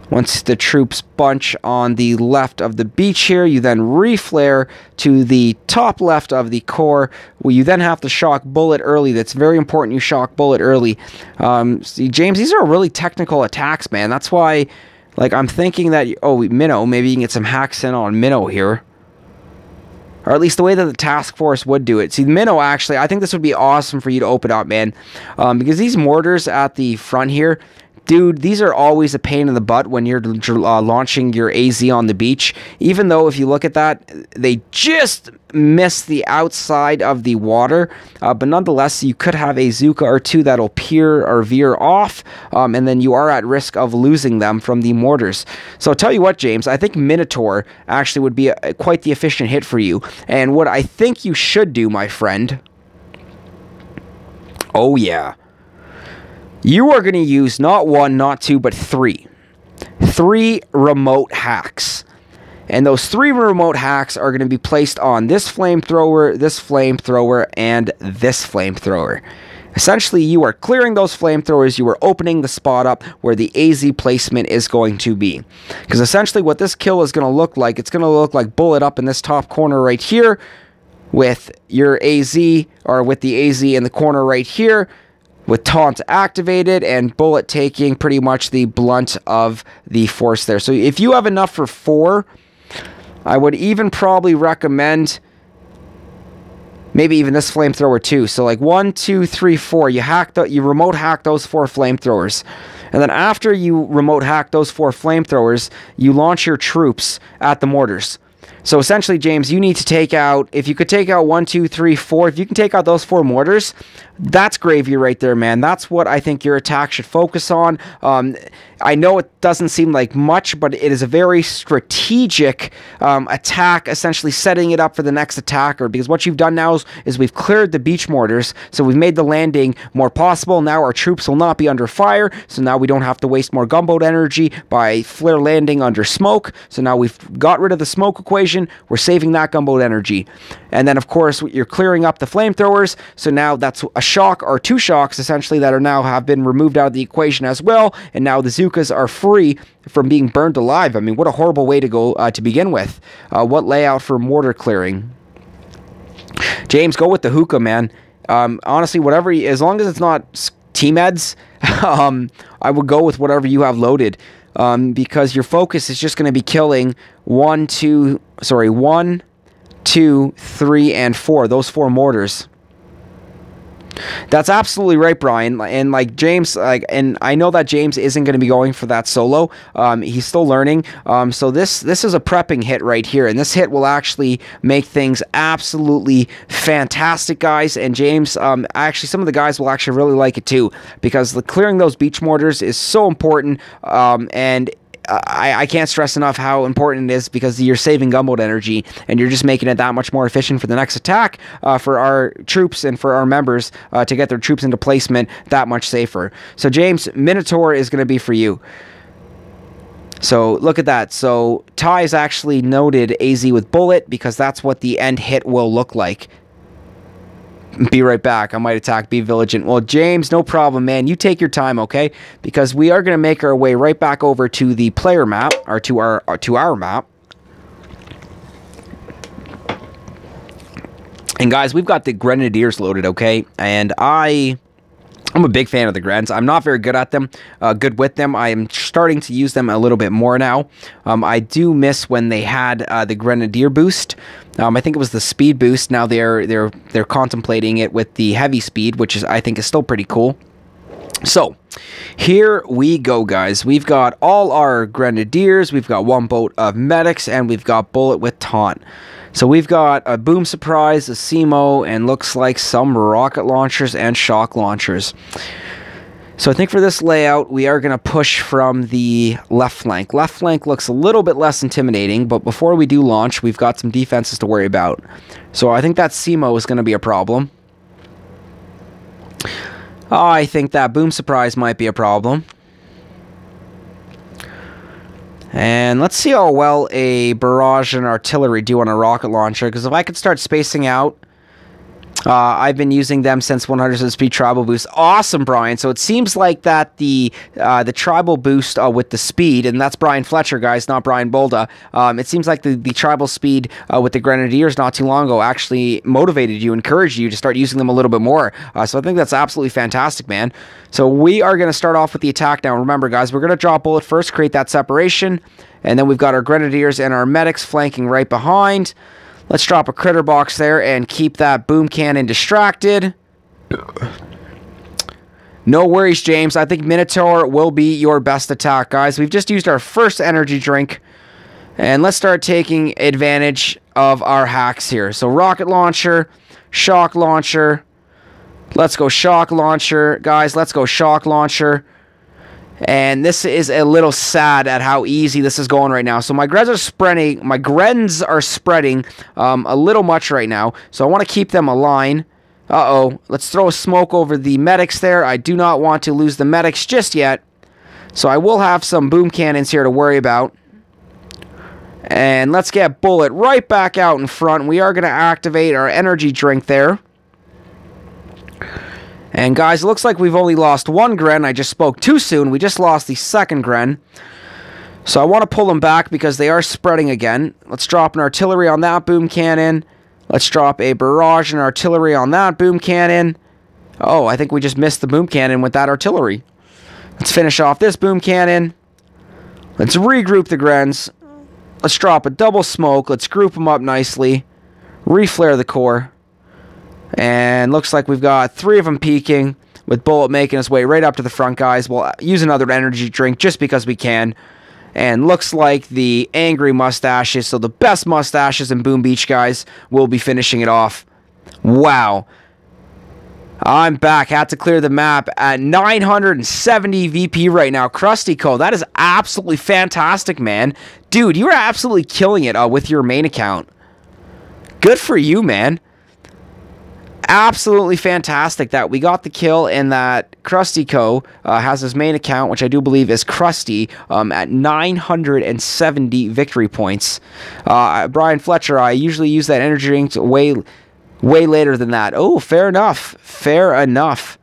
Once the troops bunch on the left of the beach here, you then re-flare to the top left of the core, where you then have to shock Bullet early. That's very important you shock Bullet early. See, James, these are really technical attacks, man. That's why, like, I'm thinking that, Minnow, maybe you can get some hacks in on Minnow here. Or at least the way that the task force would do it. See, Minnow, actually, I think this would be awesome for you to open up, man. Because these mortars at the front here, dude, these are always a pain in the butt when you're launching your AZ on the beach. Even though, if you look at that, they just miss the outside of the water. But nonetheless, you could have a Zuka or 2 that'll peer or veer off. And then you are at risk of losing them from the mortars. So I'll tell you what, James, I think Minotaur actually would be quite the efficient hit for you. And what I think you should do, my friend... Oh, yeah. You are going to use not 1, not 2, but 3. 3 remote hacks. And those 3 remote hacks are going to be placed on this flamethrower, and this flamethrower. Essentially, you are clearing those flamethrowers, you are opening the spot up where the AZ placement is going to be. Because essentially what this kill is going to look like, it's going to look like Bullet up in this top corner right here, with your AZ, or with the AZ in the corner right here, with Taunt activated, and Bullet taking pretty much the blunt of the force there. So if you have enough for 4, I would even probably recommend maybe even this flamethrower too. So like 1, 2, 3, 4. You remote hack those 4 flamethrowers. And then after you remote hack those 4 flamethrowers, you launch your troops at the mortars. So essentially, James, you need to take out, if you could take out 1, 2, 3, 4, if you can take out those 4 mortars, that's gravy right there, man. That's what I think your attack should focus on. I know it doesn't seem like much, but it is a very strategic attack, essentially setting it up for the next attacker, because what you've done now is we've cleared the beach mortars, so we've made the landing more possible. Now our troops will not be under fire, so now we don't have to waste more gunboat energy by flare landing under smoke. So now we've got rid of the smoke equation, we're saving that gunboat energy. And then of course you're clearing up the flamethrowers, so now that's a shock or 2 shocks essentially that are now have been removed out of the equation as well, and now the Zookas are free from being burned alive. I mean, what a horrible way to go to begin with. What layout for mortar clearing? James, go with the hookah, man. Honestly, whatever, as long as it's not T-Meds, I would go with whatever you have loaded, because your focus is just going to be killing 1, 2, 3, and 4. Those 4 mortars. That's absolutely right, Brian. And like James, and I know that James isn't going to be going for that solo. He's still learning. So this is a prepping hit right here, and this hit will actually make things absolutely fantastic, guys. And James, actually, some of the guys will actually really like it too, because clearing those beach mortars is so important. And I can't stress enough how important it is, because you're saving gunboat energy and you're just making it that much more efficient for the next attack, for our troops and for our members to get their troops into placement that much safer. So James, Minotaur is going to be for you. So look at that. So Ty is actually noted AZ with bullet, because that's what the end hit will look like. Be right back. I might attack. Be vigilant. Well, James, no problem, man. You take your time, okay? Because we are going to make our way right back over to the player map, or to our map. And guys, we've got the Grenadiers loaded, okay? And I'm a big fan of the Grens. I'm not very good at them, good with them. I am starting to use them a little bit more now. I do miss when they had the Grenadier boost. I think it was the speed boost. Now they're contemplating it with the heavy speed, which I think is still pretty cool. So here we go, guys. We've got all our Grenadiers. We've got 1 boat of medics, and we've got bullet with taunt. So we've got a boom surprise, a SEMO, and looks like some rocket launchers and shock launchers. So I think for this layout, we are going to push from the left flank. Left flank looks a little bit less intimidating, but before we do launch, we've got some defenses to worry about. So I think that SEMO is going to be a problem. I think that boom surprise might be a problem. And let's see how well a barrage and artillery do on a rocket launcher, because if I could start spacing out, I've been using them since 100% speed tribal boost. Awesome, Brian. So it seems like that the tribal boost with the speed, and that's Brian Fletcher, guys, not Brian Bolda. It seems like the tribal speed with the Grenadiers not too long ago actually motivated you, encouraged you to start using them a little bit more. So I think that's absolutely fantastic, man. So we are going to start off with the attack now. Remember, guys, we're going to draw bullet first, create that separation, and then we've got our Grenadiers and our medics flanking right behind. Let's drop a critter box there and keep that boom cannon distracted. No worries, James. I think Minotaur will be your best attack, guys. We've just used our first energy drink, and let's start taking advantage of our hacks here. So rocket launcher, shock launcher. Let's go shock launcher. Guys, let's go shock launcher. And this is a little sad at how easy this is going right now. So my Grens are spreading a little much right now. So I want to keep them aligned. Uh-oh. Let's throw a smoke over the medics there. I do not want to lose the medics just yet. So I will have some boom cannons here to worry about. And let's get bullet right back out in front. We are going to activate our energy drink there. And guys, it looks like we've only lost 1 Gren. I just spoke too soon. We just lost the 2nd Gren. So I want to pull them back because they are spreading again. Let's drop an artillery on that boom cannon. Let's drop a barrage and artillery on that boom cannon. Oh, I think we just missed the boom cannon with that artillery. Let's finish off this boom cannon. Let's regroup the Grens. Let's drop a double smoke. Let's group them up nicely. Reflare the core. And looks like we've got 3 of them peeking, with bullet making his way right up to the front, guys. We'll use another energy drink just because we can. And looks like the angry mustaches, so the best mustaches in Boom Beach, guys, will be finishing it off. Wow. I'm back. Had to clear the map at 970 VP right now. Krustyco, that is absolutely fantastic, man. Dude, you are absolutely killing it with your main account. Good for you, man. Absolutely fantastic that we got the kill and that Krustyco has his main account, which I do believe is Krusty, at 970 victory points. Brian Fletcher, I usually use that energy drink way later than that. Oh, fair enough. Fair enough.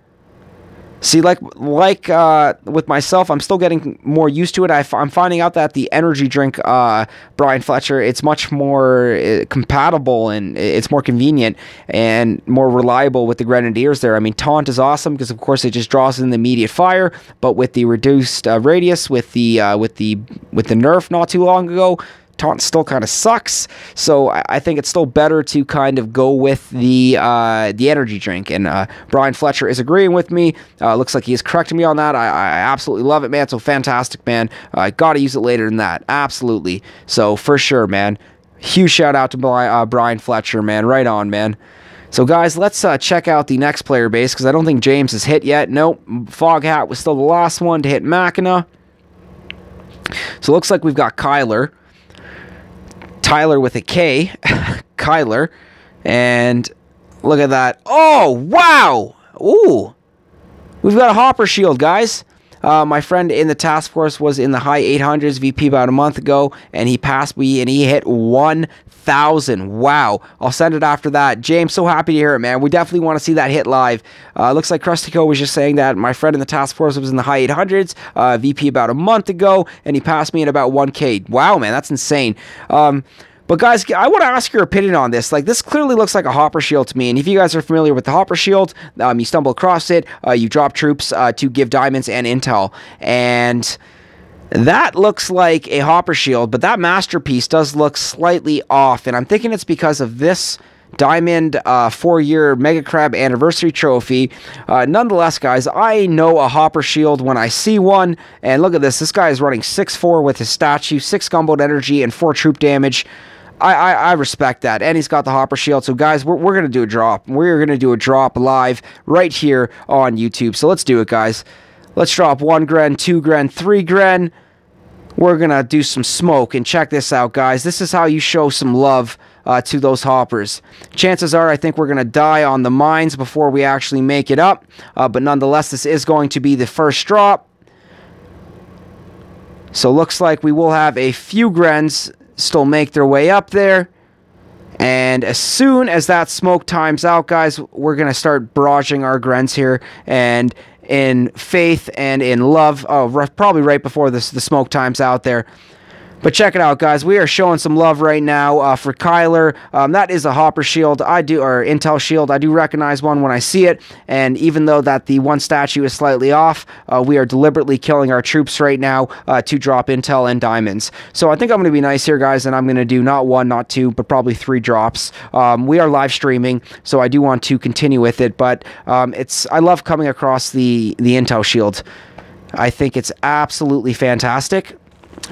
See, like with myself, I'm still getting more used to it. I'm finding out that the energy drink, Brian Fletcher, it's much more compatible and it's more convenient and more reliable with the Grenadiers there. I mean, Taunt is awesome because, of course, it just draws in the immediate fire, but with the reduced radius, with the nerf not too long ago, Taunt still kind of sucks, so I think it's still better to kind of go with the energy drink, and Brian Fletcher is agreeing with me. Looks like he is correcting me on that. I absolutely love it, man. So fantastic, man. I gotta use it later than that, absolutely. So for sure, man. Huge shout out to Brian Fletcher, man. Right on, man. So guys, let's check out the next player base, because I don't think James has hit yet. Nope, Foghat was still the last one to hit Machina. So it looks like we've got Kyler. Tyler with a K, Kyler, and look at that. Oh, wow! Ooh, we've got a Hopper Shield, guys. My friend in the task force was in the high 800s VP about a month ago, and he passed me, and he hit 1,000. Wow. I'll send it after that. James, so happy to hear it, man. We definitely want to see that hit live. Looks like Krustyco was just saying that my friend in the task force was in the high 800s, VP about a month ago, and he passed me at about 1K. Wow, man, that's insane. But guys, I want to ask your opinion on this. Like, this clearly looks like a Hopper Shield to me. And if you guys are familiar with the Hopper Shield, you stumble across it, you drop troops to give diamonds and intel. And that looks like a Hopper Shield, but that masterpiece does look slightly off. And I'm thinking it's because of this Diamond 4-year Mega Crab Anniversary Trophy. Nonetheless, guys, I know a Hopper Shield when I see one. And look at this. This guy is running 6-4 with his statue, 6 gumboed energy, and 4 troop damage. I respect that. And he's got the Hopper Shield. So, guys, we're going to do a drop. We're going to do a drop live right here on YouTube. So, let's do it, guys. Let's drop 1 Gren, 2 Gren, 3 Gren. We're going to do some smoke. And check this out, guys. This is how you show some love to those hoppers. Chances are I think we're going to die on the mines before we actually make it up. But nonetheless, this is going to be the first drop. So, looks like we will have a few Grens still make their way up there, and as soon as that smoke times out, guys, we're gonna start barraging our Grens here, and in faith and in love, probably right before the smoke times out there. But check it out, guys. We are showing some love right now for Kyler. That is a Hopper Shield. Or Intel Shield. I do recognize one when I see it. And even though that the one statue is slightly off, we are deliberately killing our troops right now to drop Intel and diamonds. So I think I'm going to be nice here, guys, and I'm going to do not 1, not 2, but probably 3 drops. We are live streaming, so I do want to continue with it. But I love coming across the Intel Shield. I think it's absolutely fantastic.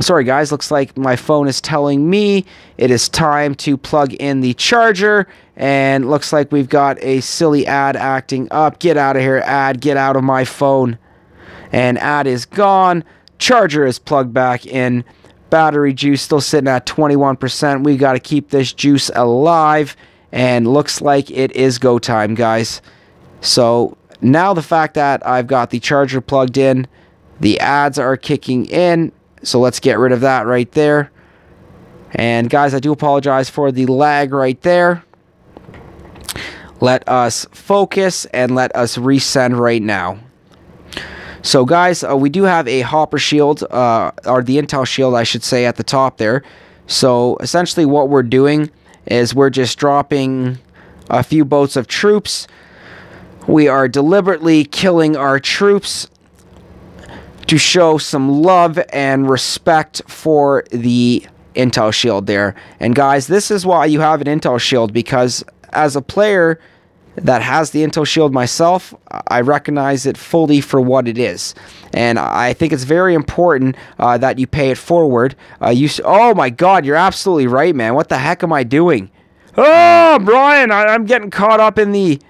Sorry, guys, looks like my phone is telling me it is time to plug in the charger, and looks like we've got a silly ad acting up. Get out of here, ad. Get out of my phone. And ad is gone. Charger is plugged back in. Battery juice still sitting at 21%. We got to keep this juice alive, and looks like it is go time, guys. So now the fact that I've got the charger plugged in, the ads are kicking in. So let's get rid of that right there. And guys, I do apologize for the lag right there. Let us focus and let us resend right now. So guys, we do have a Hopper Shield, or the Intel Shield, I should say, at the top there. So essentially what we're doing is we're just dropping a few boats of troops. We are deliberately killing our troops to show some love and respect for the Intel Shield there. And guys, this is why you have an Intel Shield, because as a player that has the Intel Shield myself, I recognize it fully for what it is. And I think it's very important that you pay it forward. Oh my god, you're absolutely right, man. What the heck am I doing? Oh, Brian, I'm getting caught up in the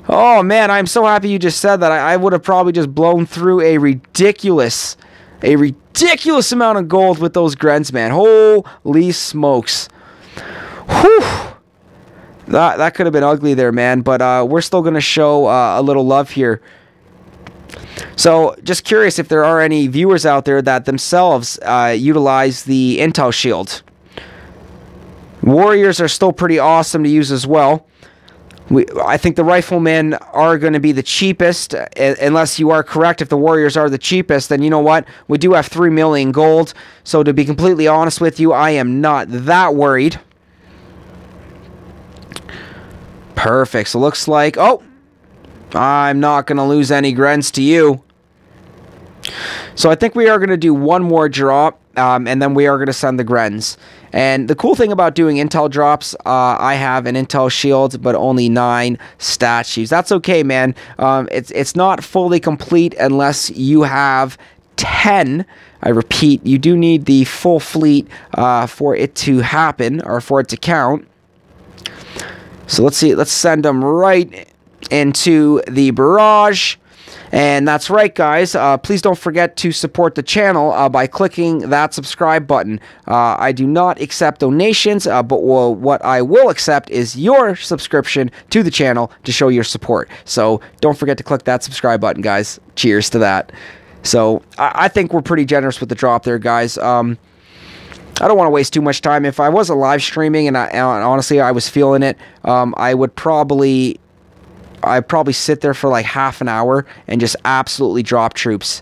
Oh, man, I'm so happy you just said that. I would have probably just blown through a ridiculous amount of gold with those Grens, man. Holy smokes. Whew. That could have been ugly there, man. But we're still going to show a little love here. So, just curious if there are any viewers out there that themselves utilize the Intel Shield. Warriors are still pretty awesome to use as well. I think the Riflemen are going to be the cheapest, unless you are correct. If the Warriors are the cheapest, then you know what? We do have 3 million gold. So to be completely honest with you, I am not that worried. Perfect. So looks like... Oh! I'm not going to lose any Grens to you. So I think we are going to do one more drop, and then we are going to send the Grens. And the cool thing about doing Intel drops, I have an Intel Shield, but only 9 statues. That's okay, man. It's not fully complete unless you have 10. I repeat, you do need the full fleet for it to happen, or for it to count. So let's see. Let's send them right into the barrage. And that's right, guys. Please don't forget to support the channel by clicking that subscribe button. I do not accept donations, but what I will accept is your subscription to the channel to show your support. So don't forget to click that subscribe button, guys. Cheers to that. So I think we're pretty generous with the drop there, guys. I don't want to waste too much time. If I wasn't live streaming and honestly I was feeling it, I'd probably sit there for like half an hour and just absolutely drop troops.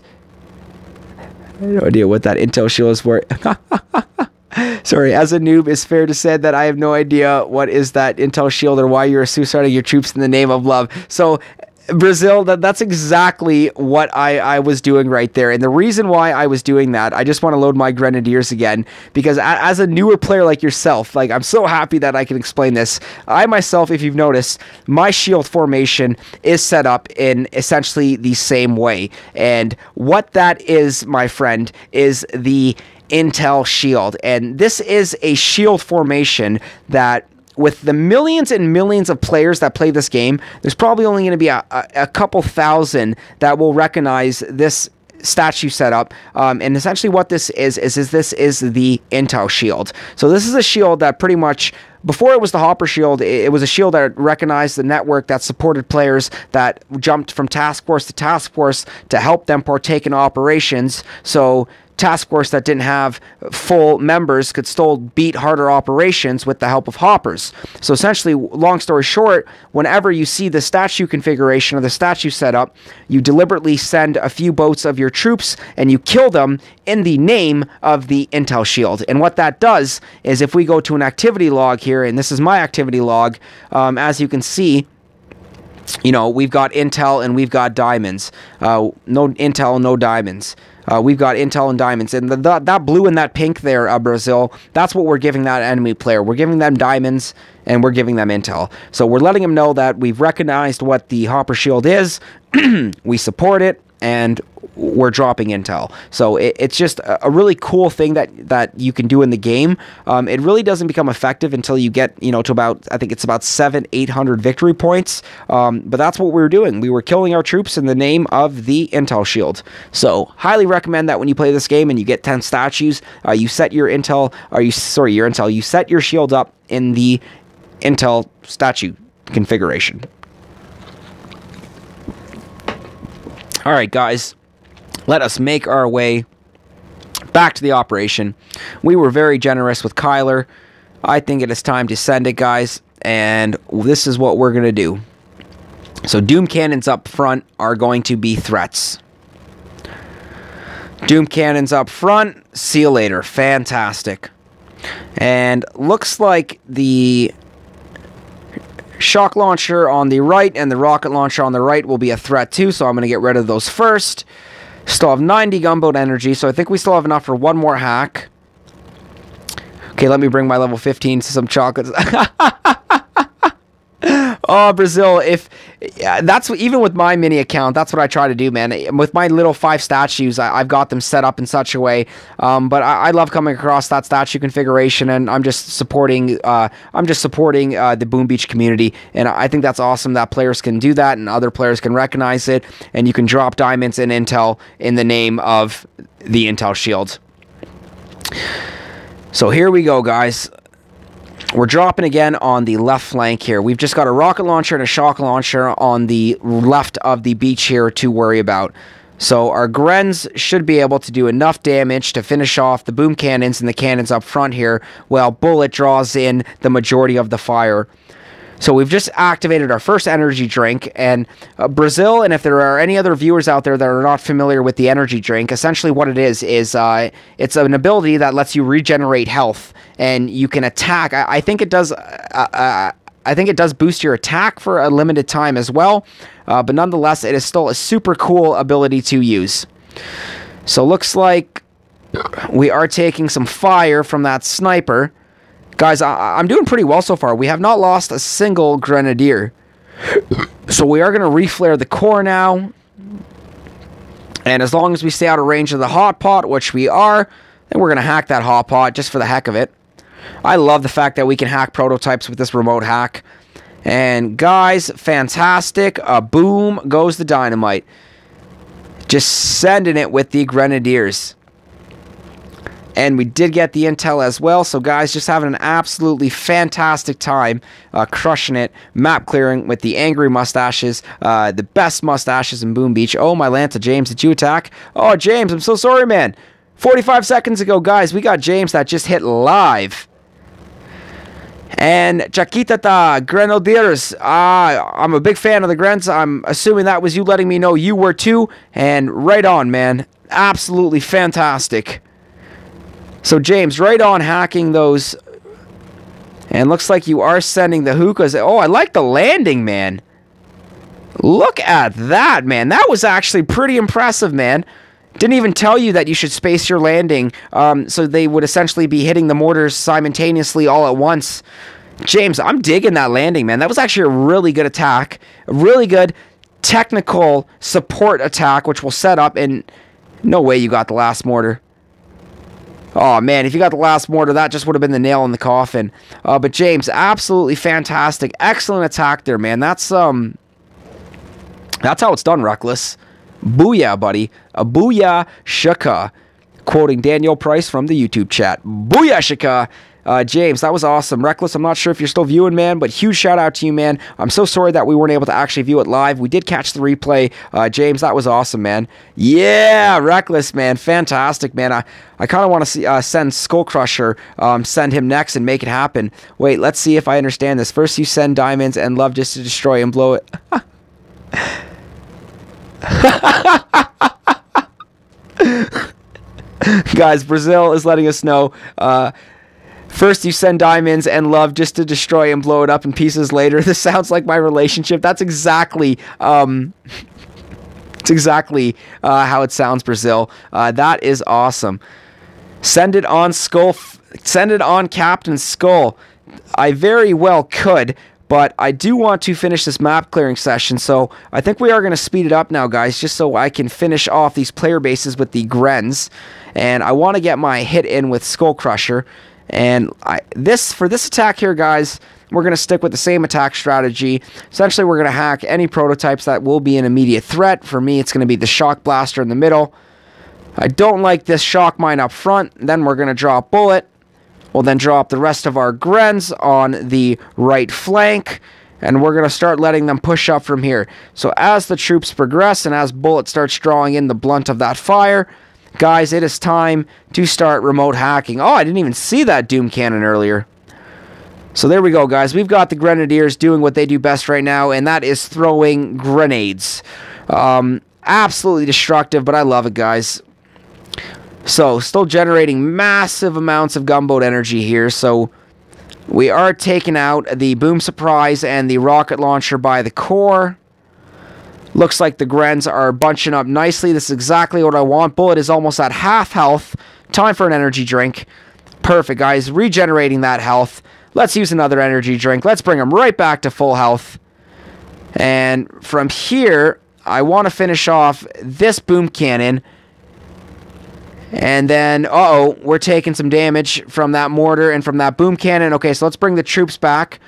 I have no idea what that Intel Shield is for. Sorry, as a noob, it's fair to say that I have no idea what is that Intel Shield or why you're suiciding your troops in the name of love. So, Brasil, that's exactly what I was doing right there. And the reason why I was doing that, I just want to load my Grenadiers again, because as a newer player like yourself, like, I'm so happy that I can explain this. I myself, if you've noticed, my shield formation is set up in essentially the same way. And what that is, my friend, is the Intel Shield. And this is a shield formation that, with the millions and millions of players that play this game, there's probably only going to be a couple thousand that will recognize this statue setup. And essentially what this is this is the Intel Shield. So this is a shield that pretty much, before it was the Hopper Shield, it was a shield that recognized the network, that supported players that jumped from task force to help them partake in operations. So task force that didn't have full members could still beat harder operations with the help of hoppers. So essentially, long story short, whenever you see the statue configuration or the statue setup, you deliberately send a few boats of your troops and you kill them in the name of the Intel Shield. And what that does is, if we go to an activity log here, and this is my activity log, as you can see, you know, we've got Intel and we've got diamonds. No Intel, no diamonds. We've got Intel and diamonds. And that blue and that pink there, Brasil, that's what we're giving that enemy player. We're giving them diamonds and we're giving them Intel. So we're letting them know that we've recognized what the Hopper Shield is, we support it, and we're dropping Intel. So it's just a really cool thing that you can do in the game. It really doesn't become effective until you get, you know, to about, I think it's about 700-800 victory points. But that's what we were doing. We were killing our troops in the name of the Intel Shield. So highly recommend that when you play this game and you get 10 statues, you set your Intel, you set your shield up in the Intel statue configuration. All right, guys. Let us make our way back to the operation. We were very generous with Kyler. I think it is time to send it, guys. And this is what we're going to do. So Doom Cannons up front are going to be threats. Doom Cannons up front. See you later. Fantastic. And looks like the shock launcher on the right and the rocket launcher on the right will be a threat too. So I'm going to get rid of those first. Still have 90 gunboat energy, so I think we still have enough for one more hack. Okay, let me bring my level 15 to some chocolates. Oh, Brazil, if that's even with my mini account, that's what I try to do, man. With my little 5 statues, I've got them set up in such a way. But I love coming across that statue configuration, and I'm just supporting the Boom Beach community, and I think that's awesome that players can do that and other players can recognize it, and you can drop diamonds and intel in the name of the intel shield. So here we go, guys. We're dropping again on the left flank here. We've just got a rocket launcher and a shock launcher on the left of the beach here to worry about. So our Grens should be able to do enough damage to finish off the boom cannons and the cannons up front here, while Bullet draws in the majority of the fire. So we've just activated our first energy drink, and Brasil, and if there are any other viewers out there that are not familiar with the energy drink, essentially what it is it's an ability that lets you regenerate health, and you can attack. I think it does. I think it does boost your attack for a limited time as well, but nonetheless, it is still a super cool ability to use. So looks like we are taking some fire from that sniper. Guys, I'm doing pretty well so far. We have not lost a single Grenadier. So we are going to reflare the core now. And as long as we stay out of range of the hot pot, which we are, then we're going to hack that hot pot just for the heck of it. I love the fact that we can hack prototypes with this remote hack. And guys, fantastic. Boom goes the dynamite. Just sending it with the Grenadiers. And we did get the intel as well. So guys, just having an absolutely fantastic time crushing it. Map clearing with the angry mustaches. The best mustaches in Boom Beach. Oh, my Lanta. James, did you attack? Oh, James, I'm so sorry, man. 45 seconds ago, guys, we got James that just hit live. And Chaquitata, Grenadiers. I'm a big fan of the Grens. I'm assuming that was you letting me know you were too. And right on, man. Absolutely fantastic. So, James, right on hacking those. And looks like you are sending the hookahs. Oh, I like the landing, man. Look at that, man. That was actually pretty impressive, man. Didn't even tell you that you should space your landing. So they would essentially be hitting the mortars simultaneously all at once. James, I'm digging that landing, man. That was actually a really good attack. A really good technical support attack, which will set up. And no way you got the last mortar. Oh, man, if you got the last mortar, that just would have been the nail in the coffin. But James, absolutely fantastic. Excellent attack there, man. That's how it's done, Reckless. Booyah, buddy. A booyah shaka. Quoting Daniel Price from the YouTube chat. Booyah shaka. James, that was awesome. Reckless, I'm not sure if you're still viewing, man, but huge shout out to you, man. I'm so sorry that we weren't able to actually view it live. We did catch the replay. James, that was awesome, man. Yeah, Reckless, man. Fantastic, man. I kind of want to see send SkullCrusher, send him next and make it happen. Wait, let's see if I understand this. First, you send diamonds and love just to destroy and blow it. Guys, Brazil is letting us know. First, you send diamonds and love just to destroy and blow it up in pieces later. This sounds like my relationship. That's exactly, how it sounds, Brazil. That is awesome. Send it on Send it on Captain Skull. I very well could, but I do want to finish this map clearing session, so I think we are going to speed it up now, guys, just so I can finish off these player bases with the Grens. And I want to get my hit in with SkullCrusher. And for this attack here, guys, we're going to stick with the same attack strategy. Essentially, we're going to hack any prototypes that will be an immediate threat. For me, it's going to be the Shock Blaster in the middle. I don't like this Shock Mine up front. Then we're going to drop Bullet. We'll then drop the rest of our Grens on the right flank. And we're going to start letting them push up from here. So as the troops progress and as Bullet starts drawing in the blunt of that fire, guys, it is time to start remote hacking. Oh, I didn't even see that Doom Cannon earlier. So there we go, guys. We've got the Grenadiers doing what they do best right now, and that is throwing grenades. Absolutely destructive, but I love it, guys. So, still generating massive amounts of gunboat energy here. So, we are taking out the Boom Surprise and the Rocket Launcher by the core. Looks like the Grens are bunching up nicely. This is exactly what I want. Bullet is almost at half health. Time for an energy drink. Perfect, guys. Regenerating that health. Let's use another energy drink. Let's bring him right back to full health. And from here, I want to finish off this boom cannon. And then, uh-oh, we're taking some damage from that mortar and from that boom cannon. Okay, so let's bring the troops back.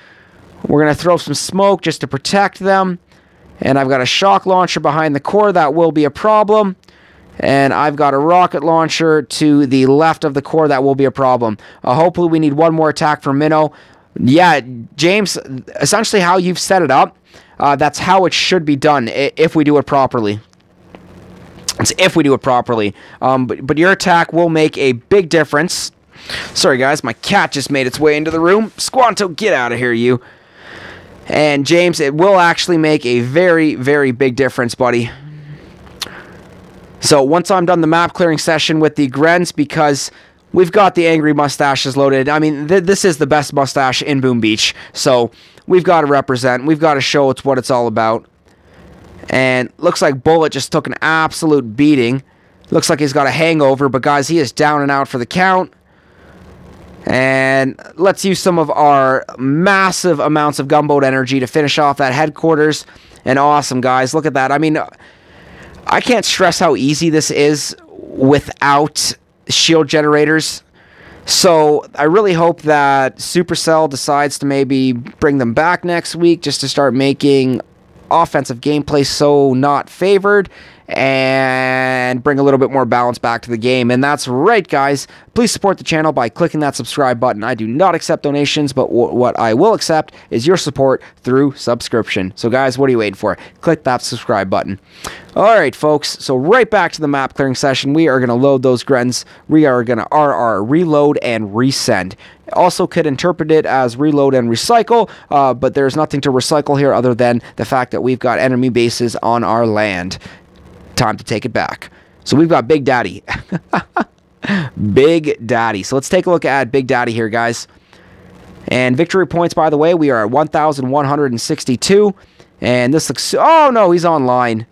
We're going to throw some smoke just to protect them. And I've got a shock launcher behind the core. That will be a problem. And I've got a rocket launcher to the left of the core. That will be a problem. Hopefully we need one more attack from Minnow. Yeah, James, essentially how you've set it up, that's how it should be done if we do it properly. It's if we do it properly. But your attack will make a big difference. Sorry, guys. My cat just made its way into the room. Squanto, get out of here, you. And, James, it will actually make a very, very big difference, buddy. So, once I'm done the map clearing session with the Grens, because we've got the Angry Mustaches loaded. I mean, this is the best mustache in Boom Beach. So, we've got to represent. We've got to show it's what it's all about. And looks like Bullet just took an absolute beating. Looks like he's got a hangover, but guys, he is down and out for the count. And let's use some of our massive amounts of gunboat energy to finish off that headquarters. And awesome, guys. Look at that. I mean, I can't stress how easy this is without shield generators. So I really hope that Supercell decides to maybe bring them back next week just to start making offensive gameplay so not favored and bring a little bit more balance back to the game. And that's right, guys. Please support the channel by clicking that subscribe button. I do not accept donations, but what I will accept is your support through subscription. So guys, what are you waiting for? Click that subscribe button. Alright, folks, so right back to the map clearing session. We are going to load those Grens. We are going to RR, reload, and resend. Also could interpret it as reload and recycle, but there's nothing to recycle here other than the fact that we've got enemy bases on our land. Time to take it back. So we've got Big Daddy. Big Daddy. So let's take a look at Big Daddy here, guys. And victory points, by the way, we are at 1,162. And this looks... Oh, no, he's online.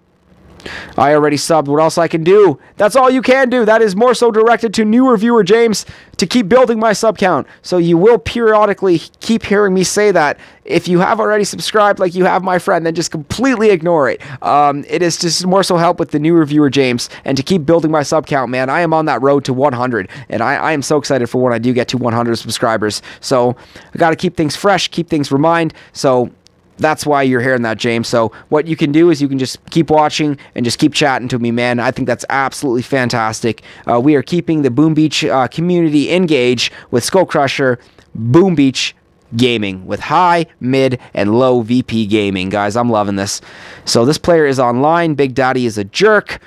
I already subbed. What else I can do? That's all you can do. That is more so directed to newer viewer James to keep building my sub count. So you will periodically keep hearing me say that. If you have already subscribed like you have my friend, then just completely ignore it. It is just more so help with the newer viewer James and to keep building my sub count, man. I am on that road to 100 and I am so excited for when I do get to 100 subscribers. So I got to keep things fresh, keep things remind. So that's why you're hearing that, James. So what you can do is you can just keep watching and just keep chatting to me, man. I think that's absolutely fantastic. We are keeping the Boom Beach community engaged with SkullCrusher, Boom Beach Gaming, with high, mid, and low VP gaming. Guys, I'm loving this. So this player is online. Big Daddy is a jerk.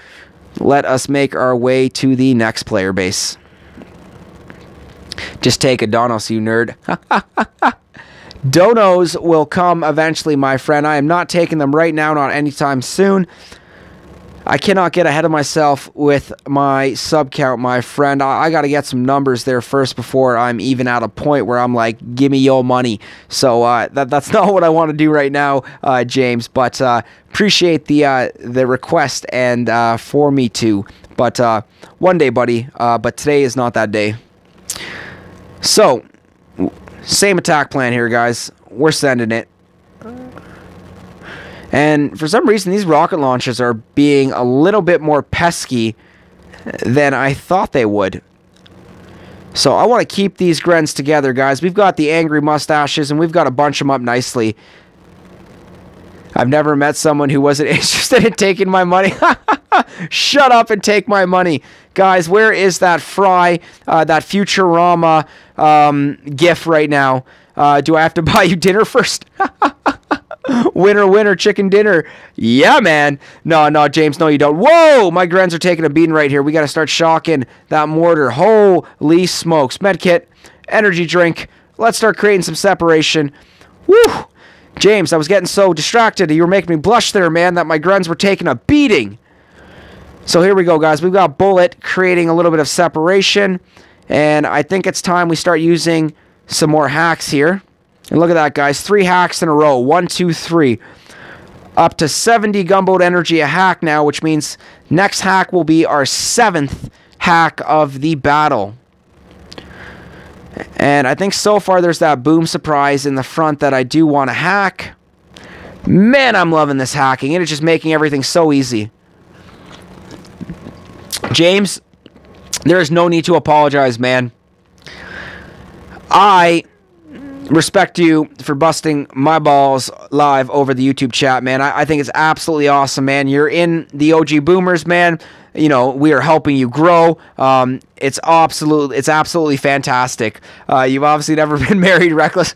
Let us make our way to the next player base. Just take a Donos, you nerd. Donos will come eventually, my friend. I am not taking them right now, not anytime soon. I cannot get ahead of myself with my sub count, my friend. I got to get some numbers there first before I'm even at a point where I'm like, give me your money. So that's not what I want to do right now, James. But appreciate the request and for me too. But one day, buddy. But today is not that day. So... same attack plan here, guys. We're sending it. And for some reason, these rocket launchers are being a little bit more pesky than I thought they would. So I want to keep these Grens together, guys. We've got the Angry Mustaches, and we've got to bunch them up nicely. I've never met someone who wasn't interested in taking my money. Shut up and take my money. Guys, where is that Fry, that Futurama gif right now? Do I have to buy you dinner first? Winner, winner, chicken dinner. Yeah, man. No, James, no, you don't. Whoa, my Grens are taking a beating right here. We got to start shocking that mortar. Holy smokes. Medkit, energy drink. Let's start creating some separation. Woo! James, I was getting so distracted. You were making me blush there, man, that my Grens were taking a beating. So here we go, guys. We've got Bullet creating a little bit of separation. And I think it's time we start using some more hacks here. And look at that, guys. 3 hacks in a row. 1, 2, 3. Up to 70 gunboat energy a hack now, which means next hack will be our 7th hack of the battle. And I think so far there's that boom surprise in the front that I do want to hack. Man, I'm loving this hacking. It is just making everything so easy. James, there is no need to apologize, man. I respect you for busting my balls live over the YouTube chat, man. I think it's absolutely awesome, man. You're in the OG Boomers, man. You know, we are helping you grow. It's absolutely fantastic. You've obviously never been married, Reckless.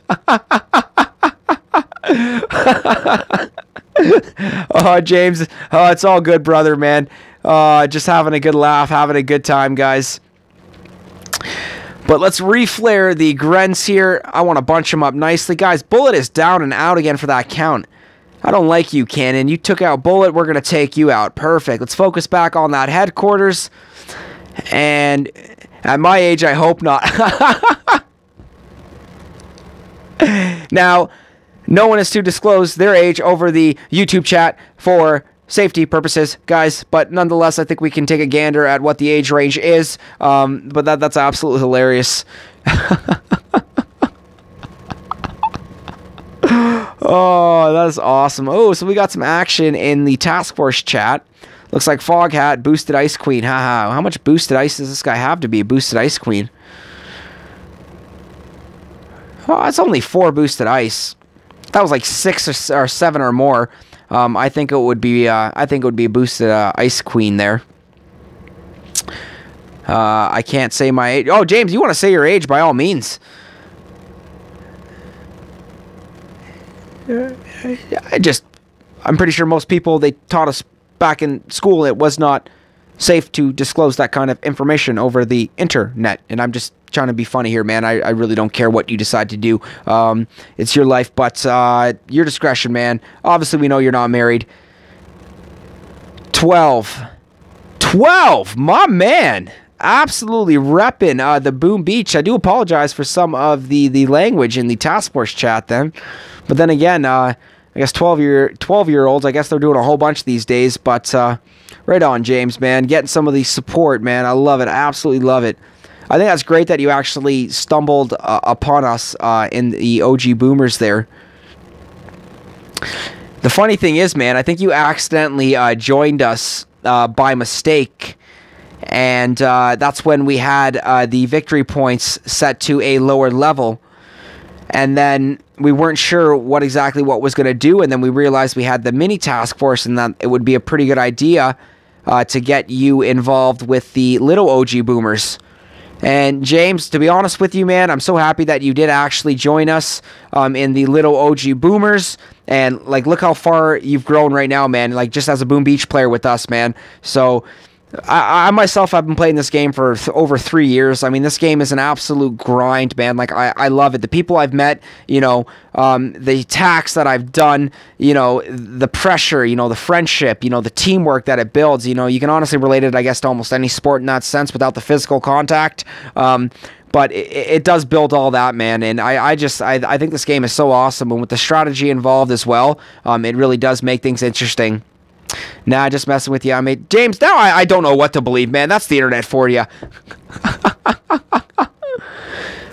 Oh, James, it's all good, brother, man. Just having a good laugh, having a good time, guys. But let's reflare the Grens here. I want to bunch them up nicely. Guys, Bullet is down and out again for that count. I don't like you, Cannon. You took out Bullet. We're going to take you out. Perfect. Let's focus back on that headquarters. And at my age, I hope not. Now, no one is to disclose their age over the YouTube chat for safety purposes, guys, but nonetheless, I think we can take a gander at what the age range is, but that's absolutely hilarious. Oh, that's awesome. Oh, so we got some action in the task force chat. Looks like Foghat, Boosted Ice Queen. Haha, how much Boosted Ice does this guy have to be a Boosted Ice Queen? Oh, it's only 4 Boosted Ice. That was like 6 or 7 or more. I think it would be a Boosted Ice Queen there. I can't say my age. Oh, James, you want to say your age by all means. I'm pretty sure most people, they taught us back in school it was not safe to disclose that kind of information over the internet. And I'm just trying to be funny here, man. I really don't care what you decide to do. It's your life, but your discretion, man. Obviously, we know you're not married. 12, my man. Absolutely repping the Boom Beach. I do apologize for some of the language in the task force chat then. But then again, I guess 12-year-olds, I guess they're doing a whole bunch these days. But right on, James, man. Getting some of the support, man. I love it. I absolutely love it. I think that's great that you actually stumbled upon us in the OG Boomers there. The funny thing is, man, I think you accidentally joined us by mistake. And that's when we had the victory points set to a lower level. And then we weren't sure what was going to do. And then we realized we had the mini task force and that it would be a pretty good idea to get you involved with the little OG Boomers. And James, to be honest with you, man, I'm so happy that you did actually join us in the little OG Boomers. And like, look how far you've grown right now, man. Like, just as a Boom Beach player with us, man. So I myself have been playing this game for over 3 years. I mean, this game is an absolute grind, man. Like, I love it. The people I've met, you know, the attacks that I've done, you know, the pressure, you know, the friendship, you know, the teamwork that it builds. You know, you can honestly relate it, I guess, to almost any sport in that sense without the physical contact. But it does build all that, man. And I think this game is so awesome. And with the strategy involved as well, it really does make things interesting. Nah, just messing with you. I mean, James, now I don't know what to believe, man. That's the internet for you.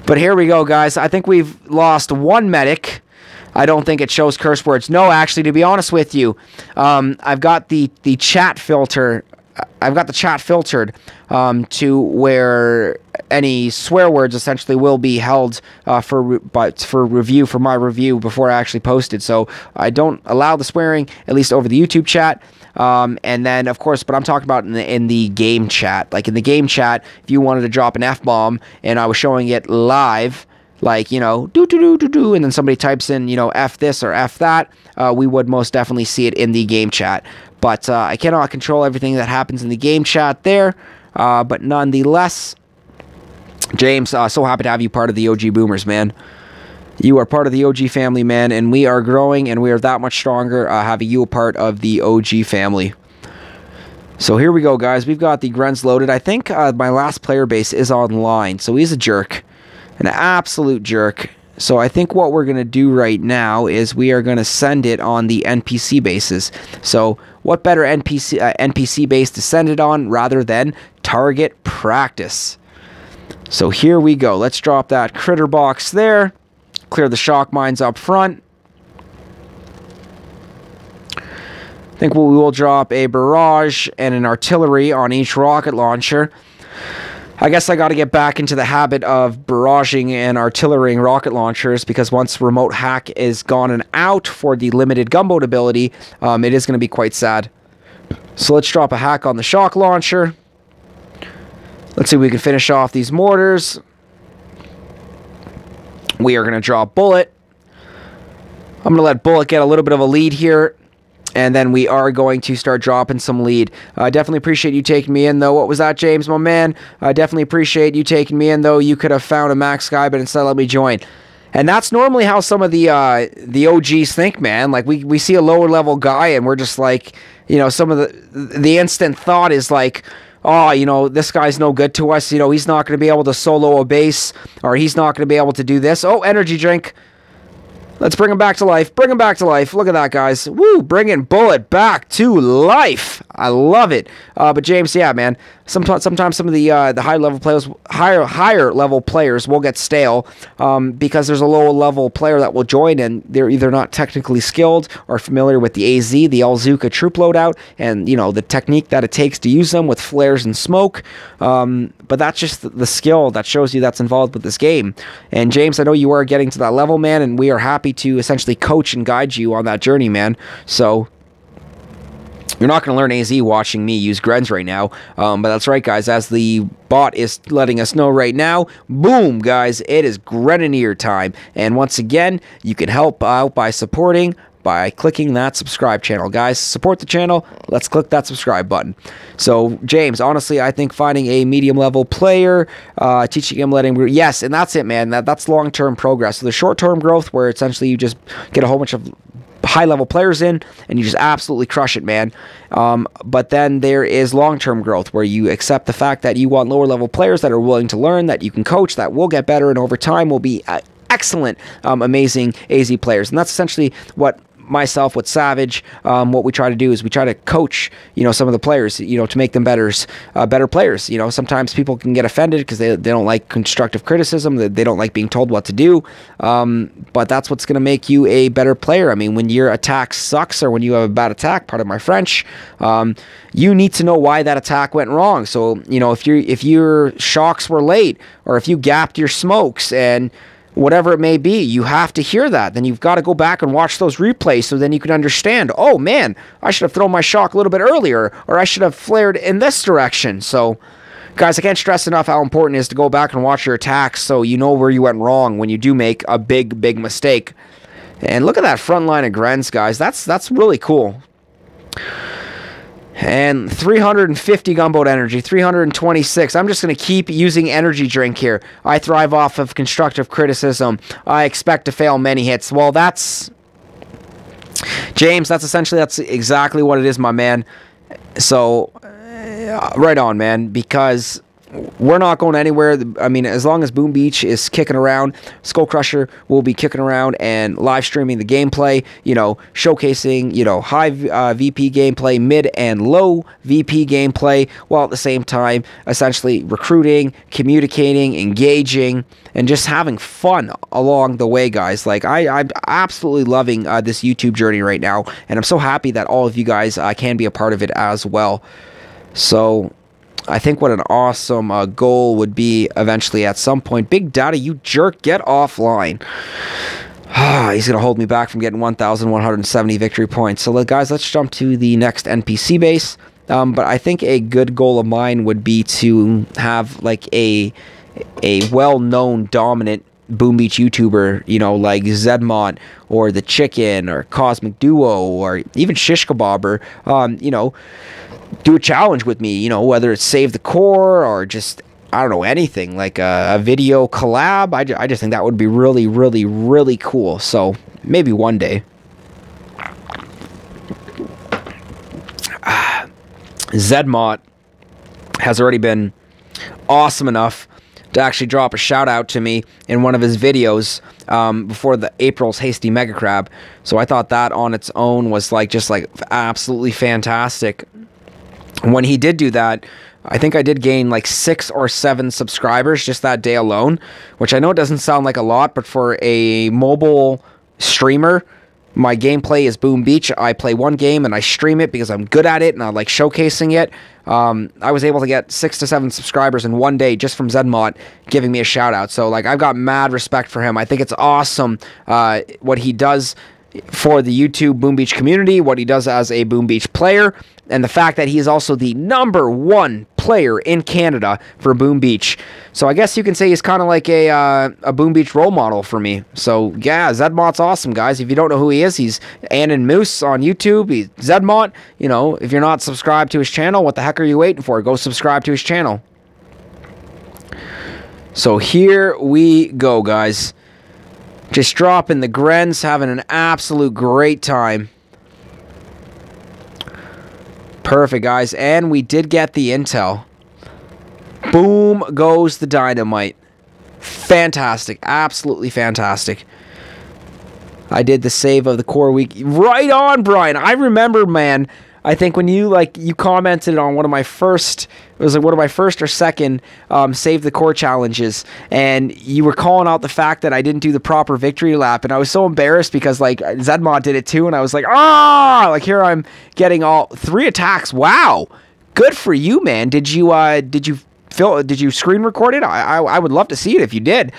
But here we go, guys. I think we've lost 1 medic. I don't think it shows curse words. No, actually, to be honest with you, I've got the chat filter. I've got the chat filtered to where any swear words essentially will be held for review, for my review before I actually post it. So I don't allow the swearing, at least over the YouTube chat. And then, of course, but I'm talking about in the game chat. Like in the game chat, if you wanted to drop an F-bomb and I was showing it live, like, you know, do, and then somebody types in, you know, F this or F that, we would most definitely see it in the game chat. But I cannot control everything that happens in the game chat there. But nonetheless, James, so happy to have you part of the OG Boomers, man. You are part of the OG family, man, and we are growing, and we are that much stronger having you a part of the OG family. So here we go, guys. We've got the Grens loaded. I think my last player base is online, so he's a jerk. An absolute jerk. So I think what we're going to do right now is we are going to send it on the NPC bases. So what better NPC base to send it on rather than target practice? So here we go. Let's drop that critter box there. Clear the shock mines up front. think we will drop a barrage and an artillery on each rocket launcher. I guess I got to get back into the habit of barraging and artillerying rocket launchers, because once remote hack is gone and out for the limited gunboat ability, it is going to be quite sad. So let's drop a hack on the shock launcher. Let's see if we can finish off these mortars. We are going to draw Bullet. I'm going to let Bullet get a little bit of a lead here, and then we are going to start dropping some lead. Definitely appreciate you taking me in, though. What was that, James, my man? Definitely appreciate you taking me in, though. You could have found a max guy, but instead let me join. And that's normally how some of the OGs think, man. Like, we see a lower level guy, and we're just like, you know, some of the instant thought is like, oh, you know, this guy's no good to us. You know, he's not going to be able to solo a base, or he's not going to be able to do this. Oh, energy drink. Let's bring him back to life. Bring him back to life. Look at that, guys. Woo, bringing Bullet back to life. I love it. But James, yeah, man. Sometimes some of the higher level players will get stale because there's a lower level player that will join, and they're either not technically skilled or familiar with the AZ, the Alzuka troop loadout, and you know the technique that it takes to use them with flares and smoke. But that's just the skill that shows you that's involved with this game. And James, I know you are getting to that level, man, and we are happy to essentially coach and guide you on that journey, man. So you're not going to learn AZ watching me use Grens right now, but that's right, guys. As the bot is letting us know right now, boom, guys, it is Grenadier time. And once again, you can help out by supporting by clicking that subscribe channel. Guys, support the channel. Let's click that subscribe button. So, James, honestly, I think finding a medium-level player, teaching him, letting him... Yes, and that's it, man. That's long-term progress. So the short-term growth, where essentially you just get a whole bunch of high-level players in, and you just absolutely crush it, man. But then there is long-term growth, where you accept the fact that you want lower-level players that are willing to learn, that you can coach, that will get better, and over time will be excellent, amazing AZ players. And that's essentially what myself with Savage, what we try to do is we try to coach, you know, some of the players, you know, to make them better players. You know, sometimes people can get offended because they don't like constructive criticism, they don't like being told what to do, but that's what's going to make you a better player. I mean, when your attack sucks, or when you have a bad attack, pardon my French, you need to know why that attack went wrong. So, you know, if your shocks were late, or if you gapped your smokes, and whatever it may be, you have to hear that. Then you've got to go back and watch those replays, so then you can understand, oh man, I should have thrown my shock a little bit earlier, or I should have flared in this direction. So, guys, I can't stress enough how important it is to go back and watch your attacks, so you know where you went wrong when you do make a big mistake. And look at that front line of Grens, guys. That's really cool. And 350 gunboat energy, 326. I'm just going to keep using energy drink here. I thrive off of constructive criticism. I expect to fail many hits. Well, that's... James, that's exactly what it is, my man. So, right on, man, because we're not going anywhere. I mean, as long as Boom Beach is kicking around, SkullCrusher will be kicking around and live streaming the gameplay, you know, showcasing, you know, high VP gameplay, mid and low VP gameplay, while at the same time, essentially recruiting, communicating, engaging, and just having fun along the way, guys. Like, I'm absolutely loving this YouTube journey right now, and I'm so happy that all of you guys can be a part of it as well. So I think what an awesome goal would be eventually at some point. Big Daddy, you jerk, get offline. He's going to hold me back from getting 1,170 victory points. So, guys, let's jump to the next NPC base. But I think a good goal of mine would be to have, like, a well-known, dominant Boom Beach YouTuber, you know, like Zedmont, or The Chicken, or Cosmic Duo, or even Shish Kebabber, you know, do a challenge with me, you know, whether it's Save the Core, or just, I don't know, anything, like a video collab. I just think that would be really cool. So, maybe one day. Zedmont has already been awesome enough to actually drop a shout out to me in one of his videos before the April's Hasty Mega Crab. So I thought that on its own was just absolutely fantastic. When he did do that, I think I did gain like 6 or 7 subscribers just that day alone, which I know doesn't sound like a lot, but for a mobile streamer, My gameplay is Boom Beach. I play one game and I stream it because I'm good at it and I like showcasing it. I was able to get 6 to 7 subscribers in one day just from Zedmont giving me a shout out. So like I've got mad respect for him. I think it's awesome what he does for the YouTube Boom Beach community, what he does as a Boom Beach player, and the fact that he is also the #1 player in Canada for Boom Beach. So I guess you can say he's kind of like a Boom Beach role model for me. So yeah, Zedmont's awesome, guys. If you don't know who he is, he's Ann Moose on YouTube. He's Zedmont. You know, if you're not subscribed to his channel, what the heck are you waiting for? Go subscribe to his channel. So here we go, guys. Just dropping the Grens, having an absolute great time. Perfect, guys. And we did get the intel. Boom goes the dynamite. Fantastic. Absolutely fantastic. I did the save of the core week. Right on, Brian. I remember, man. I think when you commented on one of my first, it was like one of my first or second Save the Core challenges, and you were calling out the fact that I didn't do the proper victory lap, and I was so embarrassed because like Zedmont did it too, and I was like, like here I'm getting all 3 attacks. Wow, good for you, man. Did you screen record it? I would love to see it if you did.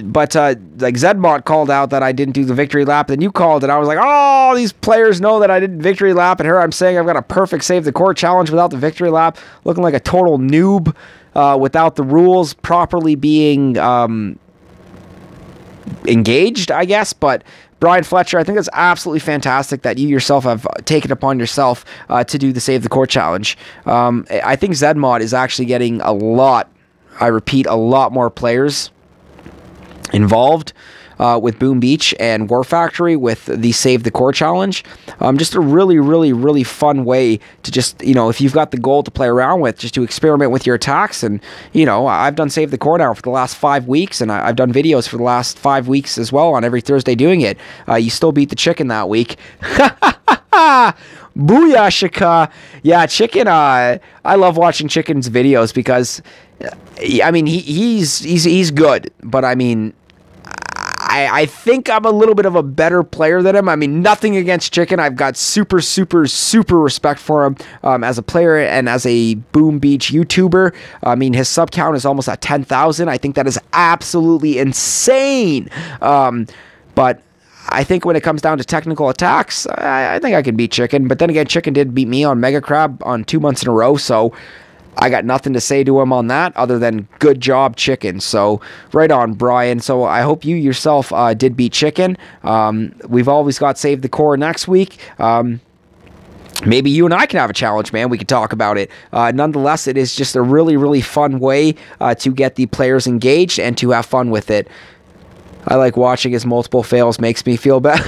But like Zedmont called out that I didn't do the victory lap, then you called it. I was like, oh, these players know that I didn't victory lap, and here I'm saying I've got a perfect Save the Core challenge without the victory lap, looking like a total noob without the rules properly being engaged, I guess. But Brian Fletcher, I think it's absolutely fantastic that you yourself have taken upon yourself to do the Save the Core challenge. I think Zedmont is actually getting a lot more players involved with Boom Beach and War Factory with the Save the Core challenge. Just a really, really, really fun way to just, you know, if you've got the goal to play around with, just to experiment with your attacks. And, you know, I've done Save the Core now for the last 5 weeks, and I've done videos for the last 5 weeks as well on every Thursday doing it. You still beat the chicken that week. Booyah, Shaka. Yeah, Chicken, I love watching Chicken's videos because, I mean, he's good, but I mean, I think I'm a little bit of a better player than him. I mean, nothing against Chicken. I've got super, super, super respect for him as a player and as a Boom Beach YouTuber. I mean, his sub count is almost at 10,000. I think that is absolutely insane. But I think when it comes down to technical attacks, I think I can beat Chicken. But then again, Chicken did beat me on Mega Crab on 2 months in a row, so I got nothing to say to him on that other than good job, Chicken. So right on, Brian. So I hope you yourself did beat Chicken. We've always got Save the Core next week. Maybe you and I can have a challenge, man. We can talk about it. Nonetheless, it is just a really, really fun way to get the players engaged and to have fun with it. I like watching his multiple fails. Makes me feel bad.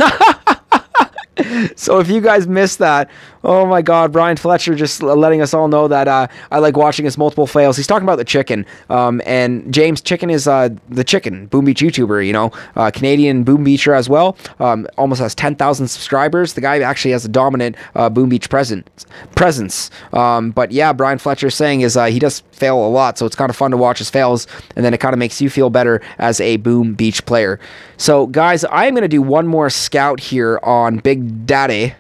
So if you guys missed that, oh my God, Brian Fletcher just letting us all know that I like watching his multiple fails. He's talking about the Chicken. And James Chicken is the Chicken, Boom Beach YouTuber, you know, Canadian Boom Beacher as well. Almost has 10,000 subscribers. The guy actually has a dominant Boom Beach presence. But yeah, Brian Fletcher is saying is he does fail a lot, so it's kind of fun to watch his fails, and then it kind of makes you feel better as a Boom Beach player. So guys, I'm going to do one more scout here on Big Daddy.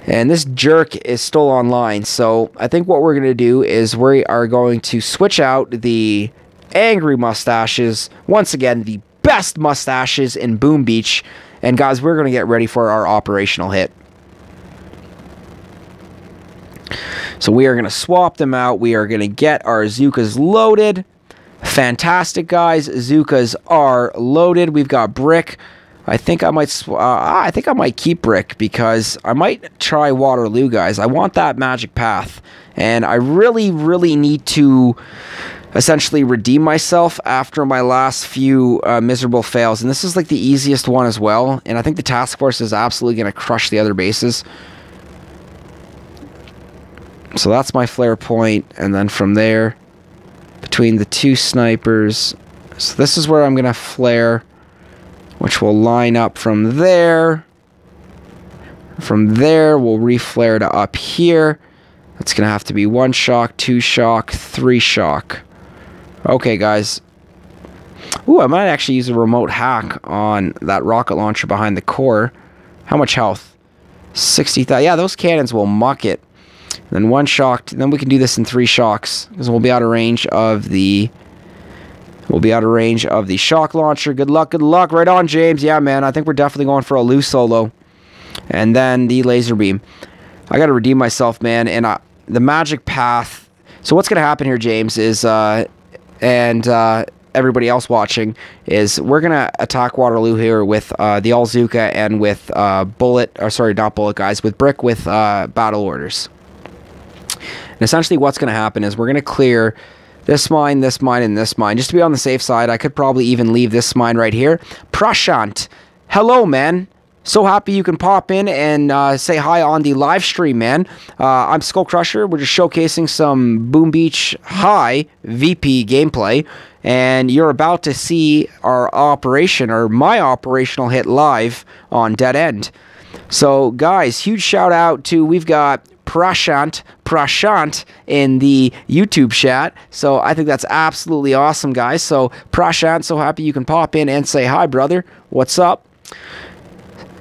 And this jerk is still online, so I think what we're going to do is we are going to switch out the Angry Mustaches. Once again, the best mustaches in Boom Beach. And guys, we're going to get ready for our operational hit. So we are going to swap them out. We are going to get our Zookas loaded. Fantastic, guys. Zookas are loaded. We've got Brick. I think I might keep Brick because I might try Waterloo, guys. I want that magic path, and I really, really need to essentially redeem myself after my last few miserable fails. And this is like the easiest one as well. And I think the task force is absolutely going to crush the other bases. So that's my flare point, and then from there, between the 2 snipers, so this is where I'm going to flare, which will line up from there. From there, we'll reflare to up here. That's going to have to be 1 shock, 2 shock, 3 shock. Okay, guys. Ooh, I might actually use a remote hack on that rocket launcher behind the core. How much health? 60,000. Yeah, those cannons will muck it. Then one shock. Then we can do this in 3 shocks because we'll be out of range of the. We'll be out of range of the shock launcher. Good luck, good luck. Right on, James. Yeah, man. I think we're definitely going for a loose solo. And then the laser beam. I got to redeem myself, man. And the magic path. So what's going to happen here, James, is everybody else watching, is we're going to attack Waterloo here with the Alzuka and with Bullet. Or sorry, not Bullet, guys. With Brick with battle orders. And essentially what's going to happen is we're going to clear this mine, and this mine. Just to be on the safe side, I could probably even leave this mine right here. Prashant, hello, man. So happy you can pop in and say hi on the live stream, man. I'm SkullCrusher. We're just showcasing some Boom Beach High VP gameplay. And you're about to see our operation, or my operational hit live on Dead End. So, guys, huge shout out to, we've got Prashant in the YouTube chat. So I think that's absolutely awesome, guys. So Prashant, so happy you can pop in and say hi, brother. What's up?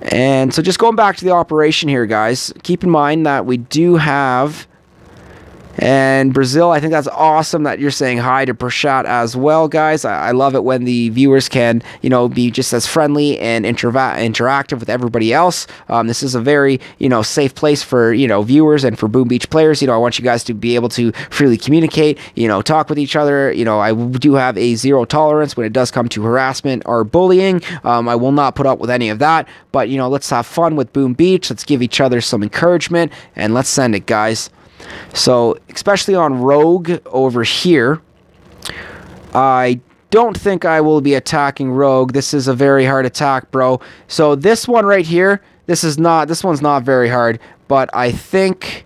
And so just going back to the operation here, guys, keep in mind that we do have, and Brasil, I think that's awesome that you're saying hi to Prashant as well, guys. I love it when the viewers can, you know, be just as friendly and interactive with everybody else. This is a very, you know, safe place for, you know, viewers and for Boom Beach players. You know, I want you guys to be able to freely communicate, you know, talk with each other. You know, I do have a 0 tolerance when it does come to harassment or bullying. I will not put up with any of that. But, you know, let's have fun with Boom Beach. Let's give each other some encouragement, and let's send it, guys. So, especially on Rogue over here, I don't think I will be attacking Rogue. This is a very hard attack, bro. So this one right here, this one's not very hard, but I think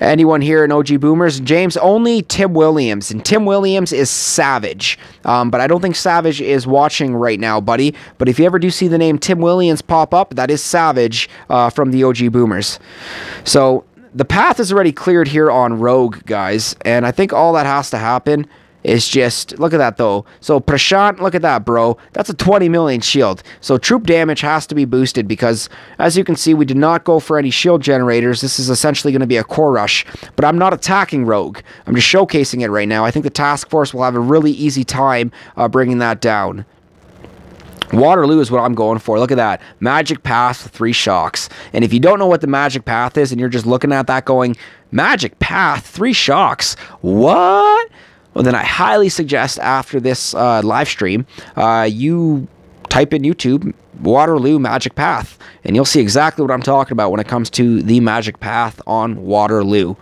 anyone here in OG Boomers, James, only Tim Williams, and Tim Williams is Savage. But I don't think Savage is watching right now, buddy. But if you ever do see the name Tim Williams pop up, that is Savage from the OG Boomers. So the path is already cleared here on Rogue, guys, and I think all that has to happen is just, look at that, though. So, Prashant, look at that, bro. That's a 20 million shield. So, troop damage has to be boosted because, as you can see, we did not go for any shield generators. This is essentially going to be a core rush, but I'm not attacking Rogue. I'm just showcasing it right now. I think the task force will have a really easy time bringing that down. Waterloo is what I'm going for. Look at that. Magic Path, 3 shocks. And if you don't know what the Magic Path is and you're just looking at that going, Magic Path, 3 shocks? What? Well, then I highly suggest after this live stream, you type in YouTube, Waterloo Magic Path, and you'll see exactly what I'm talking about when it comes to the Magic Path on Waterloo.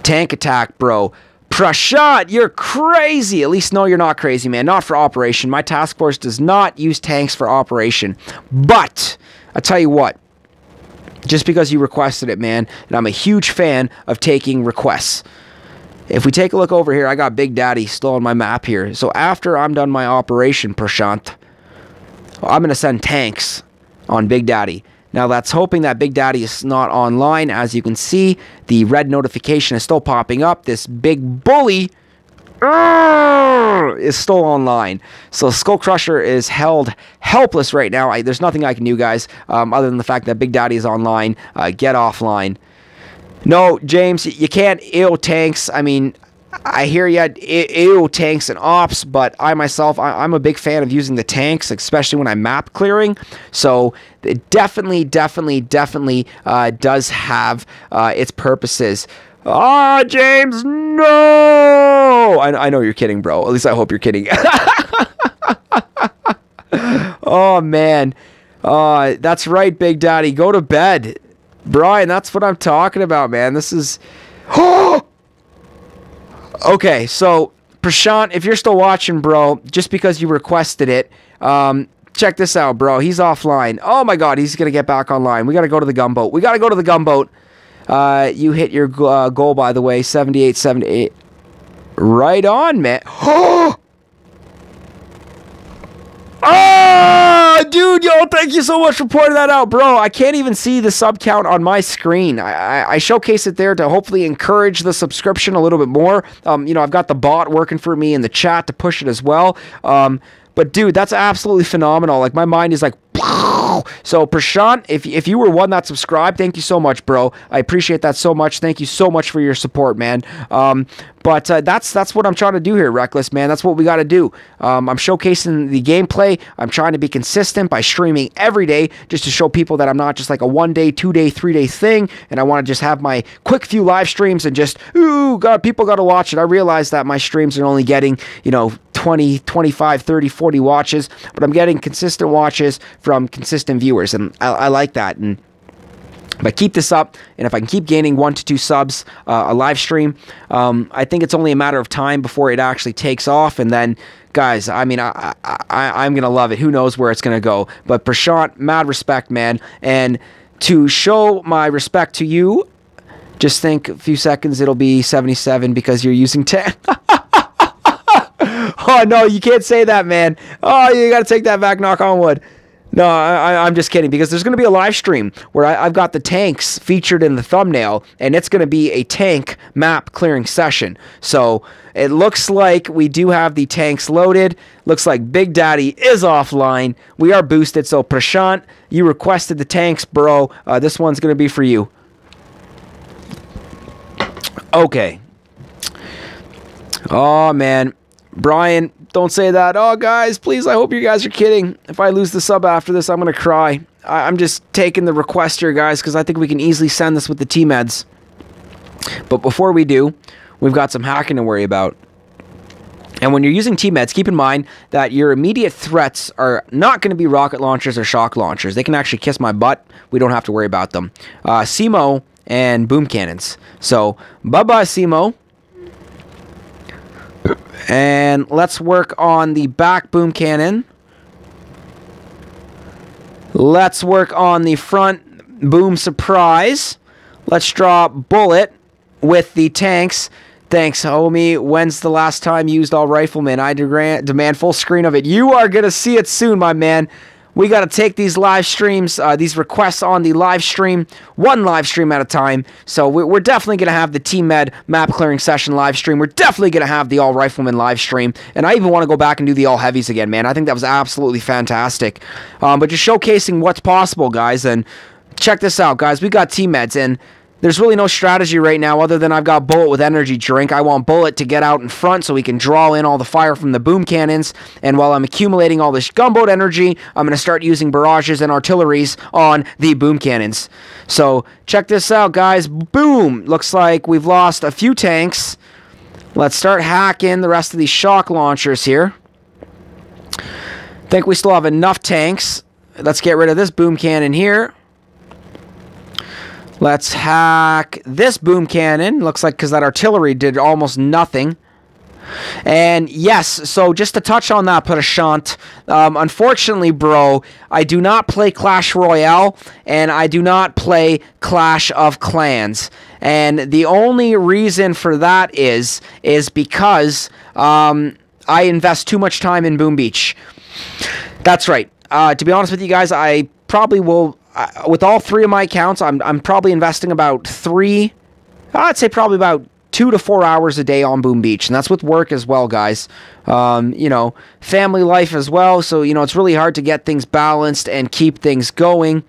Tank attack, bro. Prashant, you're crazy. At least, no, you're not crazy, man. Not for operation. My task force does not use tanks for operation. But, I tell you what, just because you requested it, man, and I'm a huge fan of taking requests. If we take a look over here, I got Big Daddy still on my map here. So after I'm done my operation, Prashant, I'm going to send tanks on Big Daddy. Now, that's hoping that Big Daddy is not online. As you can see, the red notification is still popping up. This big bully is still online. So, SkullCrusher is held helpless right now. There's nothing I can do, guys, other than the fact that Big Daddy is online. Get offline. No, James, you can't EO tanks. I mean, I hear you, EO tanks and ops, but I myself, I'm a big fan of using the tanks, especially when I'm map clearing. So it definitely does have its purposes. Ah, James, no! I know you're kidding, bro. At least I hope you're kidding. Oh, man. That's right, Big Daddy. Go to bed. Brian, that's what I'm talking about, man. This is... Okay, so, Prashant, if you're still watching, bro, just because you requested it, check this out, bro. He's offline. Oh, my God, he's going to get back online. We got to go to the gunboat. We got to go to the gunboat. You hit your goal, by the way, 78. Right on, man. Oh, Dude, yo, thank you so much for pointing that out, bro. I can't even see the sub count on my screen. I showcase it there to hopefully encourage the subscription a little bit more. I've got the bot working for me in the chat to push it as well. But dude, that's absolutely phenomenal. Like, my mind is like, so Prashant, if you were one that subscribed, thank you so much, bro. I appreciate that so much. Thank you so much for your support, man. But that's what I'm trying to do here, Reckless, man. That's what we got to do. I'm showcasing the gameplay. I'm trying to be consistent by streaming every day just to show people that I'm not just like a 1 day, 2 day, 3 day thing. And I want to just have my quick few live streams and just, people got to watch it. I realize that my streams are only getting, 20, 25, 30, 40 watches, but I'm getting consistent watches from consistent viewers, and I like that. And if I keep this up, and if I can keep gaining 1 to 2 subs a live stream, I think it's only a matter of time before it actually takes off. And then, guys, I mean, I'm gonna love it. Who knows where it's gonna go? But Prashant, mad respect, man. And to show my respect to you, just think a few seconds, it'll be 77 because you're using 10. Oh, no, you can't say that, man. Oh, you got to take that back, knock on wood. No, I'm just kidding, because there's going to be a live stream where I've got the tanks featured in the thumbnail, and it's going to be a tank map clearing session. So it looks like we do have the tanks loaded. Looks like Big Daddy is offline. We are boosted. So Prashant, you requested the tanks, bro. This one's going to be for you. Okay. Oh, man. Brian, don't say that. Oh, guys, please, I hope you guys are kidding. If I lose the sub after this, I'm going to cry. I'm just taking the request here, guys, because I think we can easily send this with the T-Meds. But before we do, we've got some hacking to worry about. And when you're using T-Meds, keep in mind that your immediate threats are not going to be rocket launchers or shock launchers. They can actually kiss my butt. We don't have to worry about them. SEMO and boom cannons. So, bye-bye, SEMO. And let's work on the back boom cannon. Let's work on the front boom surprise. Let's draw bullet with the tanks. Thanks, homie. When's the last time you used all riflemen? I demand full screen of it. You are going to see it soon, my man. We got to take these live streams, these requests on the live stream, one live stream at a time. So we're definitely going to have the T-Med map clearing session live stream. We're definitely going to have the All Riflemen live stream. And I even want to go back and do the All Heavies again, man. I think that was absolutely fantastic. But just showcasing what's possible, guys. And check this out, guys. We got T-Meds, and there's really no strategy right now other than I've got Bullet with energy drink. I want Bullet to get out in front so we can draw in all the fire from the boom cannons. And while I'm accumulating all this gunboat energy, I'm going to start using barrages and artilleries on the boom cannons. So check this out, guys. Boom! Looks like we've lost a few tanks. Let's start hacking the rest of these shock launchers here. Think we still have enough tanks. Let's get rid of this boom cannon here. Let's hack this boom cannon. Looks like because that artillery did almost nothing. And yes, so just to touch on that, Prashant, unfortunately, bro, I do not play Clash Royale, and I do not play Clash of Clans. And the only reason for that is because I invest too much time in Boom Beach. That's right. To be honest with you guys, I probably will... with all 3 of my accounts, I'm probably investing about 2 to 4 hours a day on Boom Beach, and that's with work as well, guys. Family life as well, so, it's really hard to get things balanced and keep things going.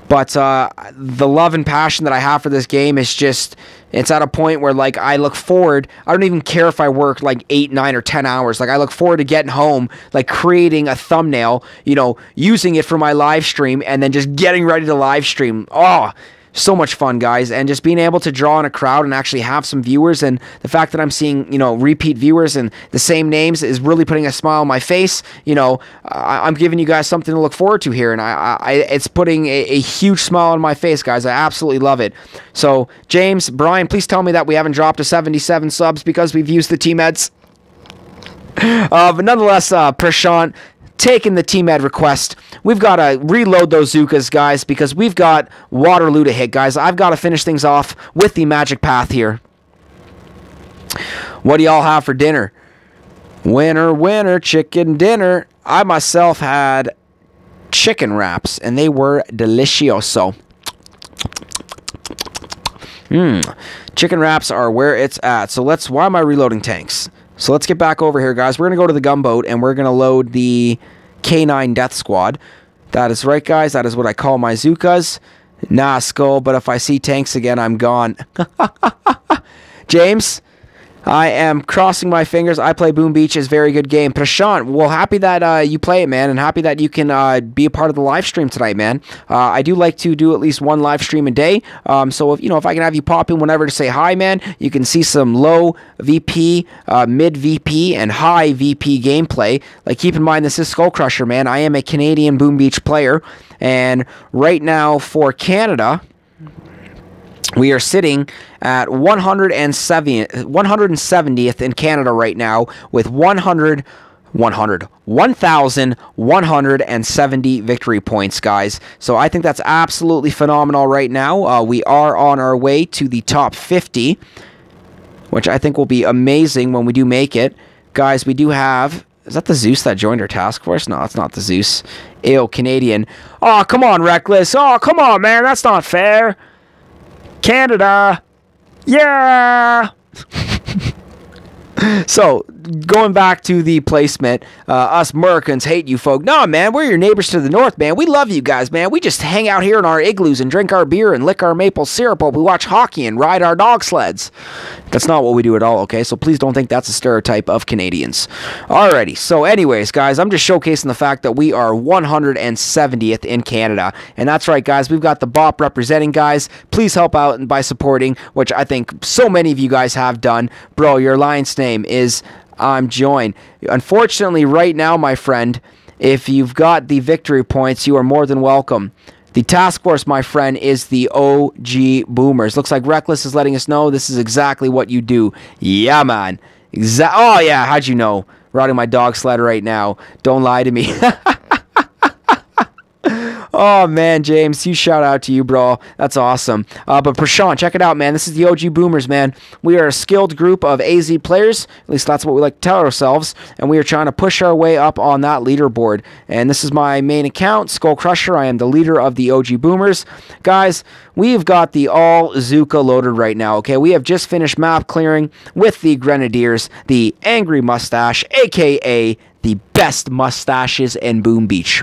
But the love and passion that I have for this game is just, it's at a point where, like, I look forward. I don't even care if I work, like, 8, 9, or 10 hours. Like, I look forward to getting home, like, creating a thumbnail, using it for my live stream, and then just getting ready to live stream. Oh, so much fun, guys. And just being able to draw in a crowd and actually have some viewers, and the fact that I'm seeing, repeat viewers and the same names is really putting a smile on my face. I'm giving you guys something to look forward to here, and it's putting a huge smile on my face, guys. I absolutely love it. So, James, Brian, please tell me that we haven't dropped to 77 subs because we've used the T-Meds. But nonetheless, Prashant, taking the T-Med request. We've got to reload those Zookas, guys, because we've got Waterloo to hit, guys. I've got to finish things off with the Magic Path here. What do y'all have for dinner? Winner, winner, chicken dinner. I myself had chicken wraps, and they were delicioso. Chicken wraps are where it's at. So why am I reloading tanks? So let's get back over here, guys. We're going to go to the gunboat, and we're going to load the K9 Death Squad. That is right, guys. That is what I call my Zookas. Nah, Skull, but if I see tanks again, I'm gone. James, I am crossing my fingers. I play Boom Beach. Is very good game. Prashant, well, happy that you play it, man, and happy that you can be a part of the live stream tonight, man. I do like to do at least one live stream a day. So if I can have you pop in whenever to say hi, man, you can see some low VP, mid VP, and high VP gameplay. Like, keep in mind, this is SkullCrusher, man. I am a Canadian Boom Beach player, and right now for Canada, we are sitting at 170th in Canada right now with 1,170 victory points, guys. So I think that's absolutely phenomenal right now. We are on our way to the top 50, which I think will be amazing when we do make it. Guys, we do have... Is that the Zeus that joined our task force? No, it's not the Zeus. Ew, Canadian. Oh, come on, Reckless. Oh, come on, man. That's not fair. Canada, yeah. So, going back to the placement, us Americans hate you folk. No, man, we're your neighbors to the north, man. We love you guys, man. We just hang out here in our igloos and drink our beer and lick our maple syrup while we watch hockey and ride our dog sleds. That's not what we do at all, okay? So please don't think that's a stereotype of Canadians. Alrighty, so anyways, guys, I'm just showcasing the fact that we are 170th in Canada. And that's right, guys, we've got the BOP representing, guys. Please help out by supporting, which I think so many of you guys have done. Bro, your alliance name is I'm joined. Unfortunately, right now, my friend, if you've got the victory points, you are more than welcome. The task force, my friend, is the OG Boomers. Looks like Reckless is letting us know this is exactly what you do. Yeah, man. Oh, yeah, how'd you know? Riding my dog sled right now. Don't lie to me. Oh, man, James, you shout out to you, bro. That's awesome. But Prashant, check it out, man. This is the OG Boomers, man. We are a skilled group of AZ players. At least that's what we like to tell ourselves. And we are trying to push our way up on that leaderboard. And this is my main account, SkullCrusher. I am the leader of the OG Boomers. Guys, we've got the all Zuka loaded right now, okay? We have just finished map clearing with the Grenadiers, the Angry Mustache, a.k.a. the best mustaches in Boom Beach.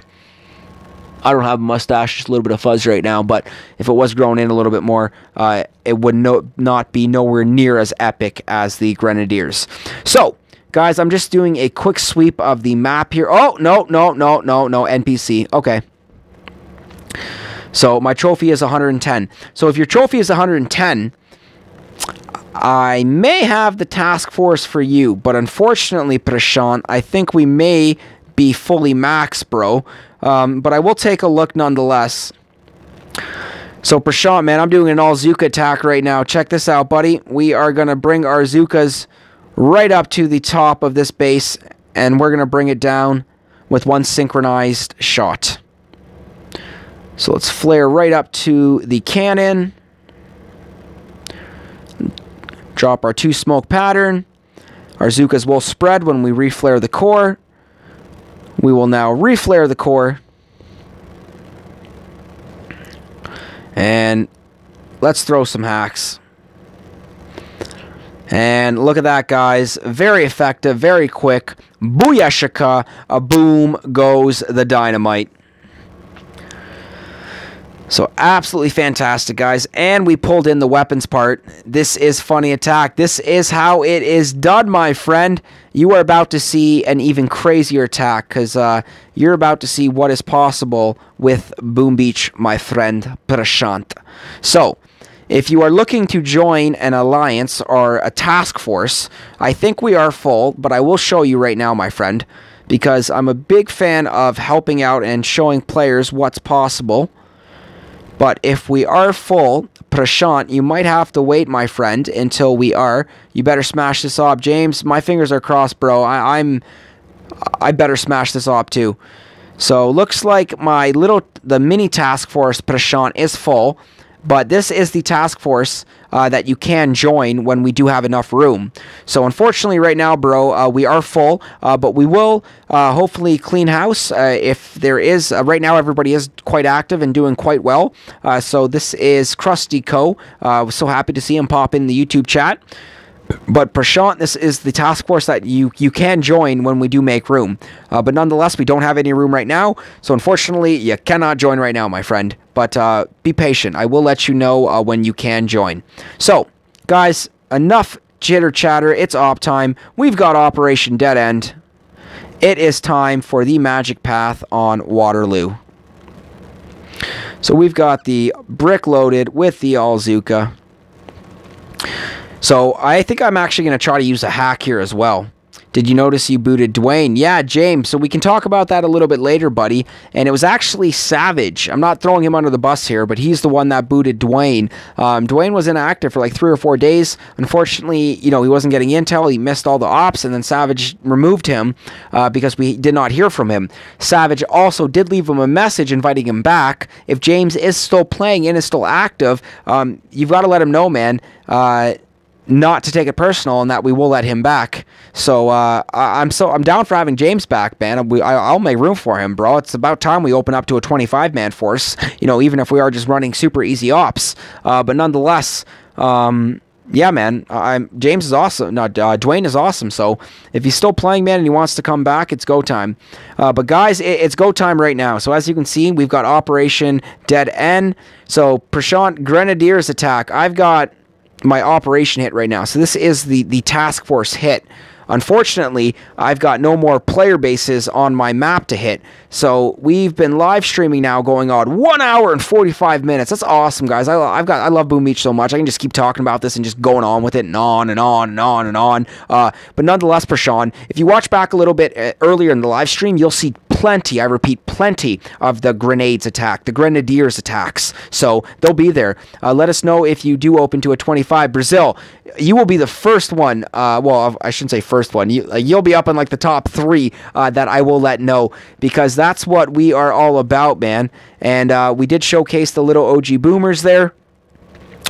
I don't have a mustache, just a little bit of fuzz right now, but if it was grown in a little bit more, it would not be nowhere near as epic as the Grenadiers. So, guys, I'm just doing a quick sweep of the map here. Oh, no, NPC. Okay. So, my trophy is 110. So, if your trophy is 110, I may have the task force for you, but unfortunately, Prashant, I think we may be fully max, bro. But I will take a look nonetheless. So, Prashant, man, I'm doing an all-Zuka attack right now. Check this out, buddy. We are going to bring our Zukas right up to the top of this base, and we're going to bring it down with one synchronized shot. So, let's flare right up to the cannon. Drop our 2-smoke pattern. Our Zukas will spread when we reflare the core. We will now reflare the core. And let's throw some hacks. And look at that, guys. Very effective, very quick. Booyashaka. A boom goes the dynamite. So absolutely fantastic, guys. And we pulled in the weapons part. This is Funny Attack. This is how it is done, my friend. You are about to see an even crazier attack, because you're about to see what is possible with Boom Beach, my friend Prashant. So, if you are looking to join an alliance or a task force, I think we are full, but I will show you right now, my friend, because I'm a big fan of helping out and showing players what's possible. But if we are full, Prashant, you might have to wait, my friend, until we are. You better smash this op, James. My fingers are crossed, bro. I better smash this op too. So looks like the mini task force, Prashant, is full. but this is the task force that you can join when we do have enough room. So unfortunately right now, bro, we are full, but we will hopefully clean house if there is. Right now everybody is quite active and doing quite well. So this is Krusty Co. Was so happy to see him pop in the YouTube chat. But Prashant, this is the task force that you can join when we do make room. But nonetheless, we don't have any room right now. So unfortunately, you cannot join right now, my friend. But be patient. I will let you know when you can join. So, guys, enough chitter chatter. It's op time. We've got Operation Dead End. It is time for the magic path on Waterloo. So we've got the brick loaded with the Alzuka. So I think I'm actually going to try to use a hack here as well. Did you notice you booted Dwayne? Yeah, James. So we can talk about that a little bit later, buddy. And it was actually Savage. I'm not throwing him under the bus here, but he's the one that booted Dwayne. Dwayne was inactive for like 3 or 4 days. Unfortunately, he wasn't getting intel. He missed all the ops, and then Savage removed him because we did not hear from him. Savage also did leave him a message inviting him back. If James is still playing and is still active, you've got to let him know, man. Not to take it personal, and that we will let him back. So I'm down for having James back, man. I'll make room for him, bro. It's about time we open up to a 25-man force. Even if we are just running super easy ops. But nonetheless, yeah, man. James is awesome. No, Dwayne is awesome. So if he's still playing, man, and he wants to come back, it's go time. But guys, it's go time right now. So as you can see, we've got Operation Dead End. So Prashant Grenadiers attack. I've got my operation hit right now. So this is the task force hit. Unfortunately, I've got no more player bases on my map to hit. So we've been live streaming now, going on 1 hour and 45 minutes. That's awesome, guys. I love Boom Beach so much. I can just keep talking about this and just going on with it and on and on and on and on. But nonetheless, Prashant, if you watch back a little bit earlier in the live stream, you'll see plenty, I repeat, plenty of the grenades attack, the Grenadiers attacks. So they'll be there. Let us know if you do open to a 25. Brazil, you will be the first one. Well, I shouldn't say first one. You'll be up in like the top 3 that I will let know, because that's what we are all about, man. And we did showcase the little OG boomers there.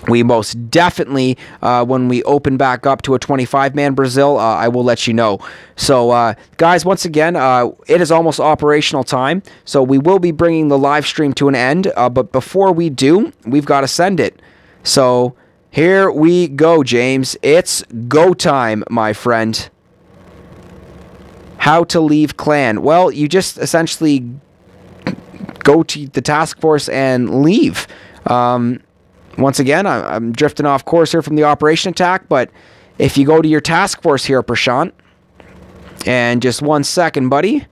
We most definitely, when we open back up to a 25-man Brazil, I will let you know. So, guys, once again, it is almost operational time. So we will be bringing the live stream to an end. But before we do, we've got to send it. So here we go, James. It's go time, my friend. How to leave clan. Well, you just essentially go to the task force and leave. Once again, I'm drifting off course here from the operation attack, but if you go to your task force here, Prashant, and just 1 second, buddy,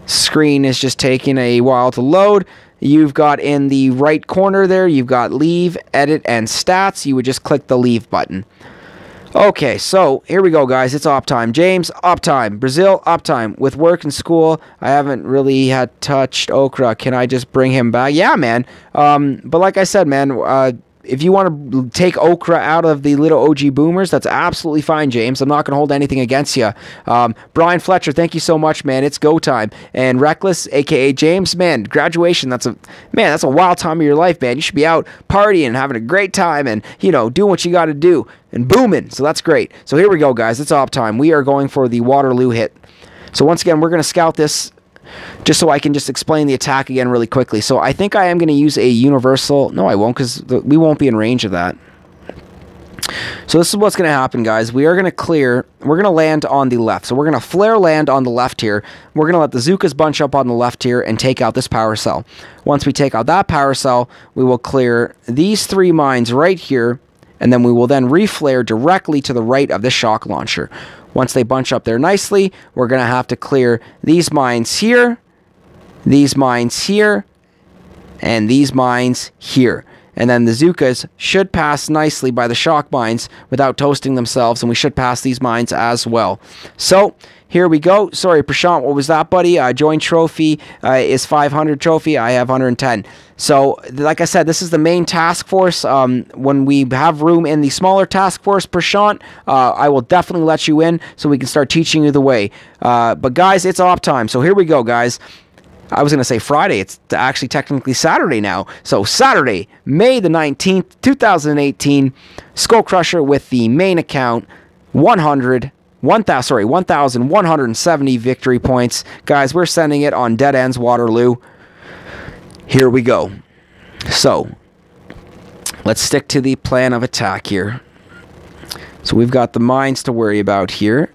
screen is just taking a while to load. You've got in the right corner there, you've got leave, edit, and stats. You would just click the leave button. Okay, so here we go, guys. It's op time. James, op time. Brazil, op time. With work and school, I haven't really had touched Okra. Can I just bring him back? Yeah, man. But like I said, man, if you want to take Okra out of the little OG boomers, that's absolutely fine, James. I'm not going to hold anything against you. Brian Fletcher, thank you so much, man. It's go time. And Reckless, a.k.a. James, man, graduation, that's a wild time of your life, man. You should be out partying and having a great time and, doing what you got to do and booming. So that's great. So here we go, guys. It's op time. We are going for the Waterloo hit. So once again, we're going to scout this just so I can just explain the attack again really quickly. So I think I am going to use a universal. No, I won't, because we won't be in range of that. So this is what's going to happen, guys. We are going to clear. We're going to land on the left. So we're going to flare land on the left here. We're going to let the Zookas bunch up on the left here and take out this power cell. Once we take out that power cell, we will clear these 3 mines right here, and then we will then reflare directly to the right of the shock launcher. Once they bunch up there nicely, we're going to have to clear these mines here, and these mines here. And then the Zookas should pass nicely by the shock mines without toasting themselves, and we should pass these mines as well. So here we go. Sorry, Prashant, what was that, buddy? Join trophy is 500 trophy. I have 110. So, like I said, this is the main task force. When we have room in the smaller task force, Prashant, I will definitely let you in so we can start teaching you the way. But guys, it's op time. So here we go, guys. I was going to say Friday. It's actually technically Saturday now. So Saturday, May the 19th, 2018, SkullCrusher with the main account, 1,170 victory points. Guys, we're sending it on Dead Ends Waterloo. Here we go. So, let's stick to the plan of attack here. So we've got the mines to worry about here.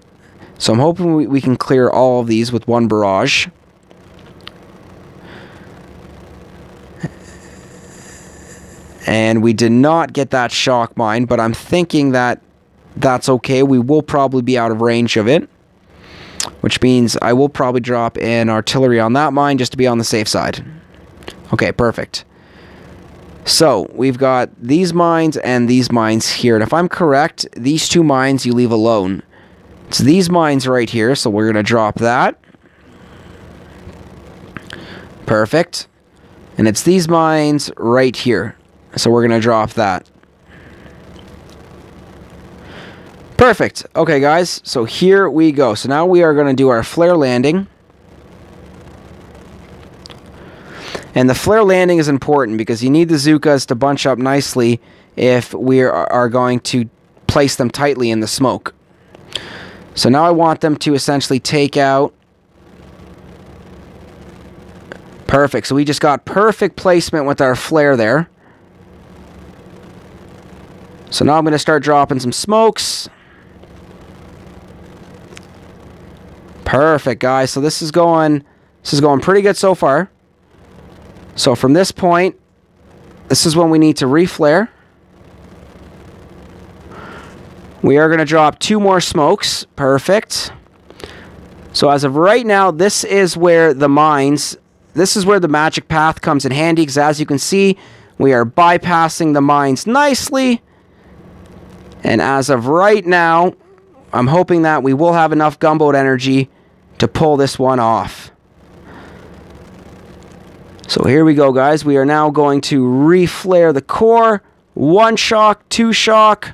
So I'm hoping we can clear all of these with one barrage. And we did not get that shock mine, but I'm thinking that that's okay. We will probably be out of range of it, which means I will probably drop an artillery on that mine just to be on the safe side. Okay, perfect. So we've got these mines and these mines here, and if I'm correct, these two mines you leave alone. It's these mines right here, so we're going to drop that. Perfect. And it's these mines right here. So we're going to drop that. Perfect. Okay, guys. So here we go. So now we are going to do our flare landing. And the flare landing is important because you need the Zookas to bunch up nicely if we are going to place them tightly in the smoke. So now I want them to essentially take out. Perfect. So we just got perfect placement with our flare there. So now I'm going to start dropping some smokes. Perfect, guys. So this is going pretty good so far. So from this point, this is when we need to reflare. We are going to drop 2 more smokes. Perfect. So as of right now, this is where the mines, this is where the magic path comes in handy, because as you can see, we are bypassing the mines nicely. And as of right now, I'm hoping that we will have enough gunboat energy to pull this one off. So here we go, guys. We are now going to reflare the core. 1 shock, 2 shock,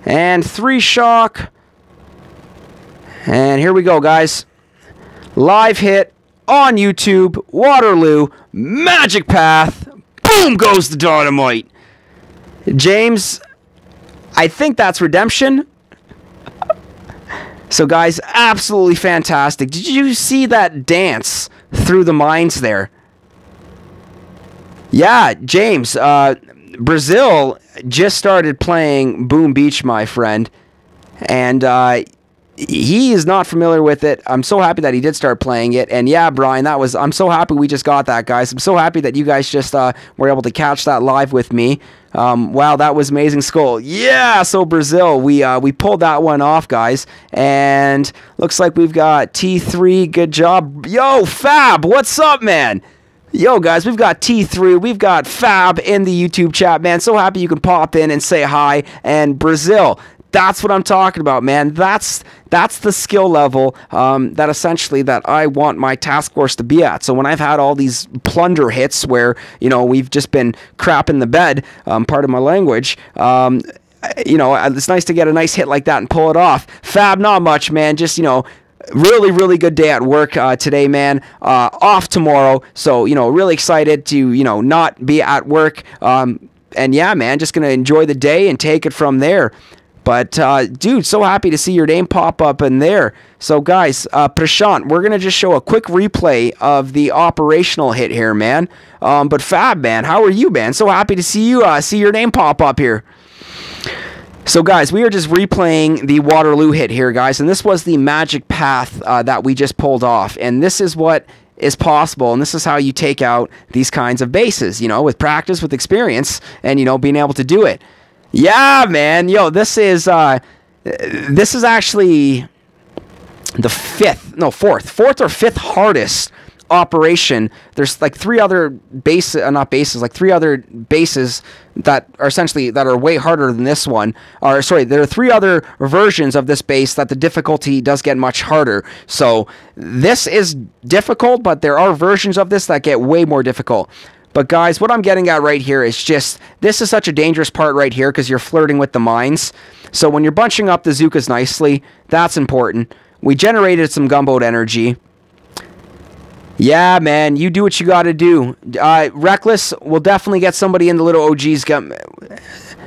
and 3 shock. And here we go, guys. Live hit on YouTube, Waterloo, magic path. Boom goes the dynamite. James, I think that's redemption. So, guys, absolutely fantastic. Did you see that dance through the mines there? Yeah, James, Brasil just started playing Boom Beach, my friend. And he is not familiar with it. I'm so happy that he did start playing it. And yeah, Brian, I'm so happy we just got that, guys. I'm so happy that you guys just were able to catch that live with me. Wow, that was amazing, Skull. Yeah, so Brasil, we pulled that one off, guys. And looks like we've got T3. Good job. Yo, Fab, what's up, man? Yo, guys, we've got T3, we've got Fab in the YouTube chat, man. So happy you can pop in and say hi. And Brasil, that's what I'm talking about, man. That's the skill level that essentially that I want my task force to be at. So when I've had all these plunder hits where, you know, we've just been crap in the bed, part of my language, you know, it's nice to get a nice hit like that and pull it off. Fab, not much, man. Just, you know, really good day at work today, man. Off tomorrow, so, you know, really excited to, you know, not be at work. And yeah, man, just gonna enjoy the day and take it from there. But dude, so happy to see your name pop up in there. So guys, Prashant, we're gonna just show a quick replay of the operational hit here, man. But Fab, man, how are you, man? So happy to see you see your name pop up here. So guys, we are just replaying the Waterloo hit here, guys, and this was the magic path that we just pulled off, and this is what is possible, and this is how you take out these kinds of bases, you know, with practice, with experience, and, you know, being able to do it. Yeah, man, yo, this is actually the fourth or fifth hardest operation. There's like 3 other bases, not bases, like 3 other bases that are essentially that are way harder than this one. Or sorry, there are 3 other versions of this base that the difficulty does get much harder. So this is difficult, but there are versions of this that get way more difficult. But guys, what I'm getting at right here is just, this is such a dangerous part right here because you're flirting with the mines. So when you're bunching up the Zookas nicely, that's important. We generated some gunboat energy. Yeah, man, you do what you got to do. Reckless, we'll definitely get somebody in the little OGs.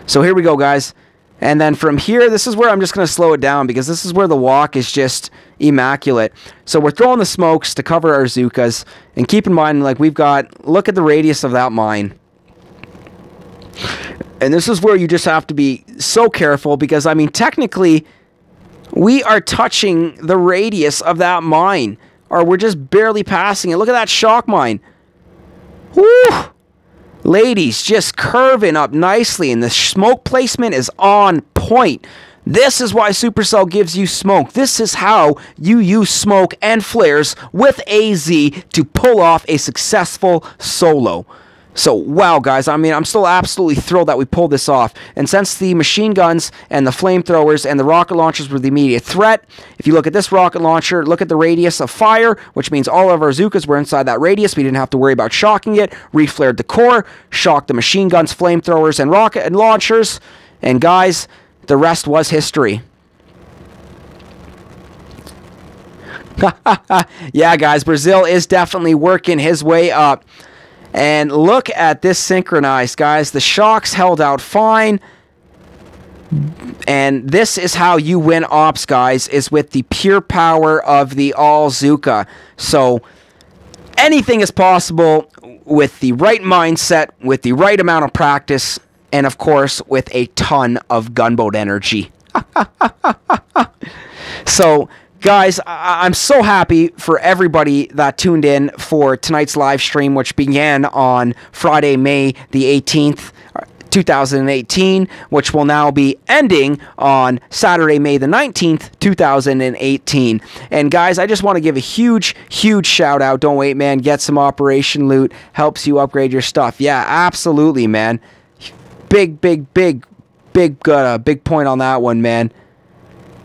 So here we go, guys. And then from here, this is where I'm just going to slow it down because this is where the walk is just immaculate. So we're throwing the smokes to cover our Zookas. And keep in mind, like, look at the radius of that mine. And this is where you just have to be so careful because, I mean, technically, we are touching the radius of that mine. Or we're just barely passing it. Look at that shock mine. Woo! Ladies, just curving up nicely, and the smoke placement is on point. This is why Supercell gives you smoke. This is how you use smoke and flares with AZ to pull off a successful solo. So, wow, guys, I mean, I'm still absolutely thrilled that we pulled this off. And since the machine guns and the flamethrowers and the rocket launchers were the immediate threat, if you look at this rocket launcher, look at the radius of fire, which means all of our Zookas were inside that radius. We didn't have to worry about shocking it. Reflared the core, shocked the machine guns, flamethrowers, and rocket launchers. And, guys, the rest was history. Yeah, guys, Brasil is definitely working his way up. And look at this synchronized, guys. The shocks held out fine. And this is how you win ops, guys, is with the pure power of the All-Zooka. So anything is possible with the right mindset, with the right amount of practice, and, of course, with a ton of gunboat energy. So, guys, I'm so happy for everybody that tuned in for tonight's live stream, which began on Friday, May the 18th, 2018, which will now be ending on Saturday, May the 19th, 2018. And guys, I just want to give a huge, huge shout out. Don't wait, man. Get some Operation Loot. Helps you upgrade your stuff. Yeah, absolutely, man. Big point on that one, man.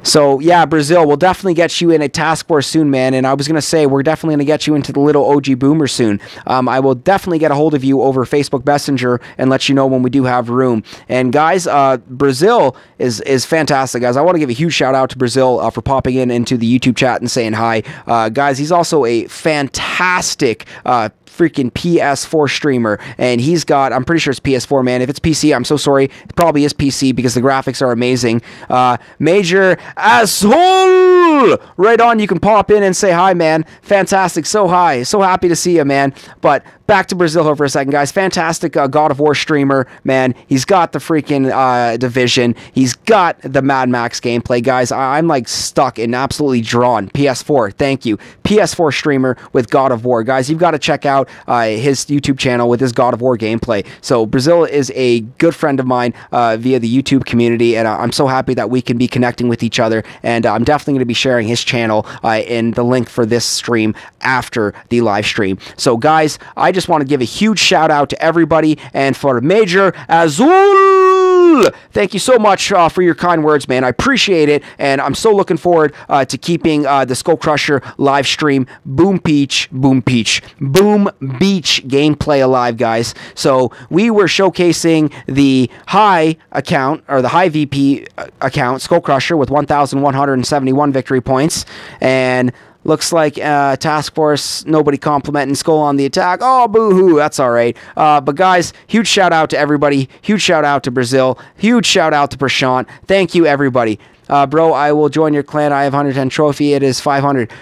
So, yeah, Brasil, we'll definitely get you in a task force soon, man. And I was going to say, we're definitely going to get you into the little OG Boomer soon. I will definitely get a hold of you over Facebook Messenger and let you know when we do have room. And, guys, Brasil is fantastic, guys. I want to give a huge shout out to Brasil for popping into the YouTube chat and saying hi. Guys, he's also a fantastic freaking PS4 streamer, and he's got, I'm pretty sure it's PS4, man. If it's PC, I'm so sorry. It probably is PC because the graphics are amazing. Major Asshole! Right on, you can pop in and say hi, man. Fantastic, so high. So happy to see you, man. But back to Brazil for a second, guys. Fantastic God of War streamer, man. He's got the freaking Division. He's got the MadMax gameplay, guys. I'm like stuck and absolutely drawn. PS4, thank you. PS4 streamer with God of War. Guys, you've got to check out his YouTube channel with his God of War gameplay. So Brasil is a good friend of mine via the YouTube community, and I'm so happy that we can be connecting with each other. And I'm definitely going to be sharing his channel in the link for this stream after the live stream. So guys, I just want to give a huge shout out to everybody, and for Major Azul, thank you so much for your kind words, man. I appreciate it, and I'm so looking forward to keeping the SkullCrusher live stream Boom Beach gameplay alive, guys. So we were showcasing the high account, or the high VP account, SkullCrusher, with 1,171 victory points, and looks like Task Force, nobody complimenting Skull on the attack. Oh, boo-hoo, that's all right. But guys, huge shout out to everybody. Huge shout out to Brasil. Huge shout out to Prashant. Thank you, everybody. Bro, I will join your clan. I have 110 trophy. It is 500.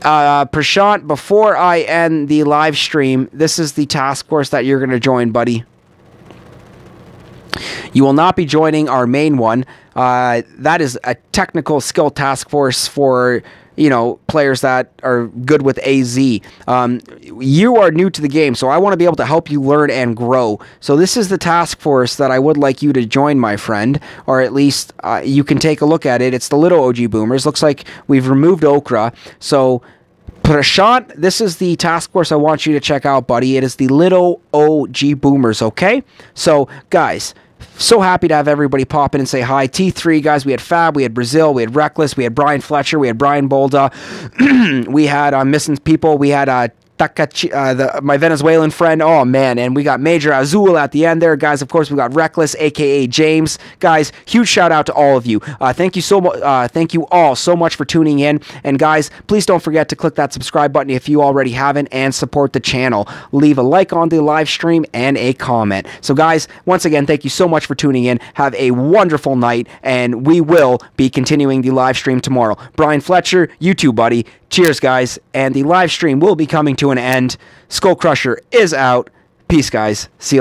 Prashant, before I end the live stream, this is the task force that you're going to join, buddy. You will not be joining our main one. That is a technical skill task force for, you know, players that are good with AZ. You are new to the game, so I want to be able to help you learn and grow. So this is the task force that I would like you to join, my friend, or at least you can take a look at it. It's the little OG Boomers. Looks like we've removed Okra. So Prashant, this is the task force I want you to check out, buddy. It is the little OG Boomers, okay? So, guys, so happy to have everybody pop in and say hi. T3, guys, we had Fab, we had Brasil, we had Reckless, we had Brian Fletcher, we had Brian Bolda, we had Missing People, we had my Venezuelan friend. Oh, man. And we got Major Azul at the end there, guys. Of course, we got Reckless, a.k.a. James. Guys, huge shout out to all of you. Thank you all so much for tuning in. And, guys, please don't forget to click that subscribe button if you already haven't and support the channel. Leave a like on the live stream and a comment. So, guys, once again, thank you so much for tuning in. Have a wonderful night, and we will be continuing the live stream tomorrow. Brian Fletcher, you too, buddy. Cheers, guys. And the live stream will be coming to an end. SkullCrusher is out. Peace, guys. See you.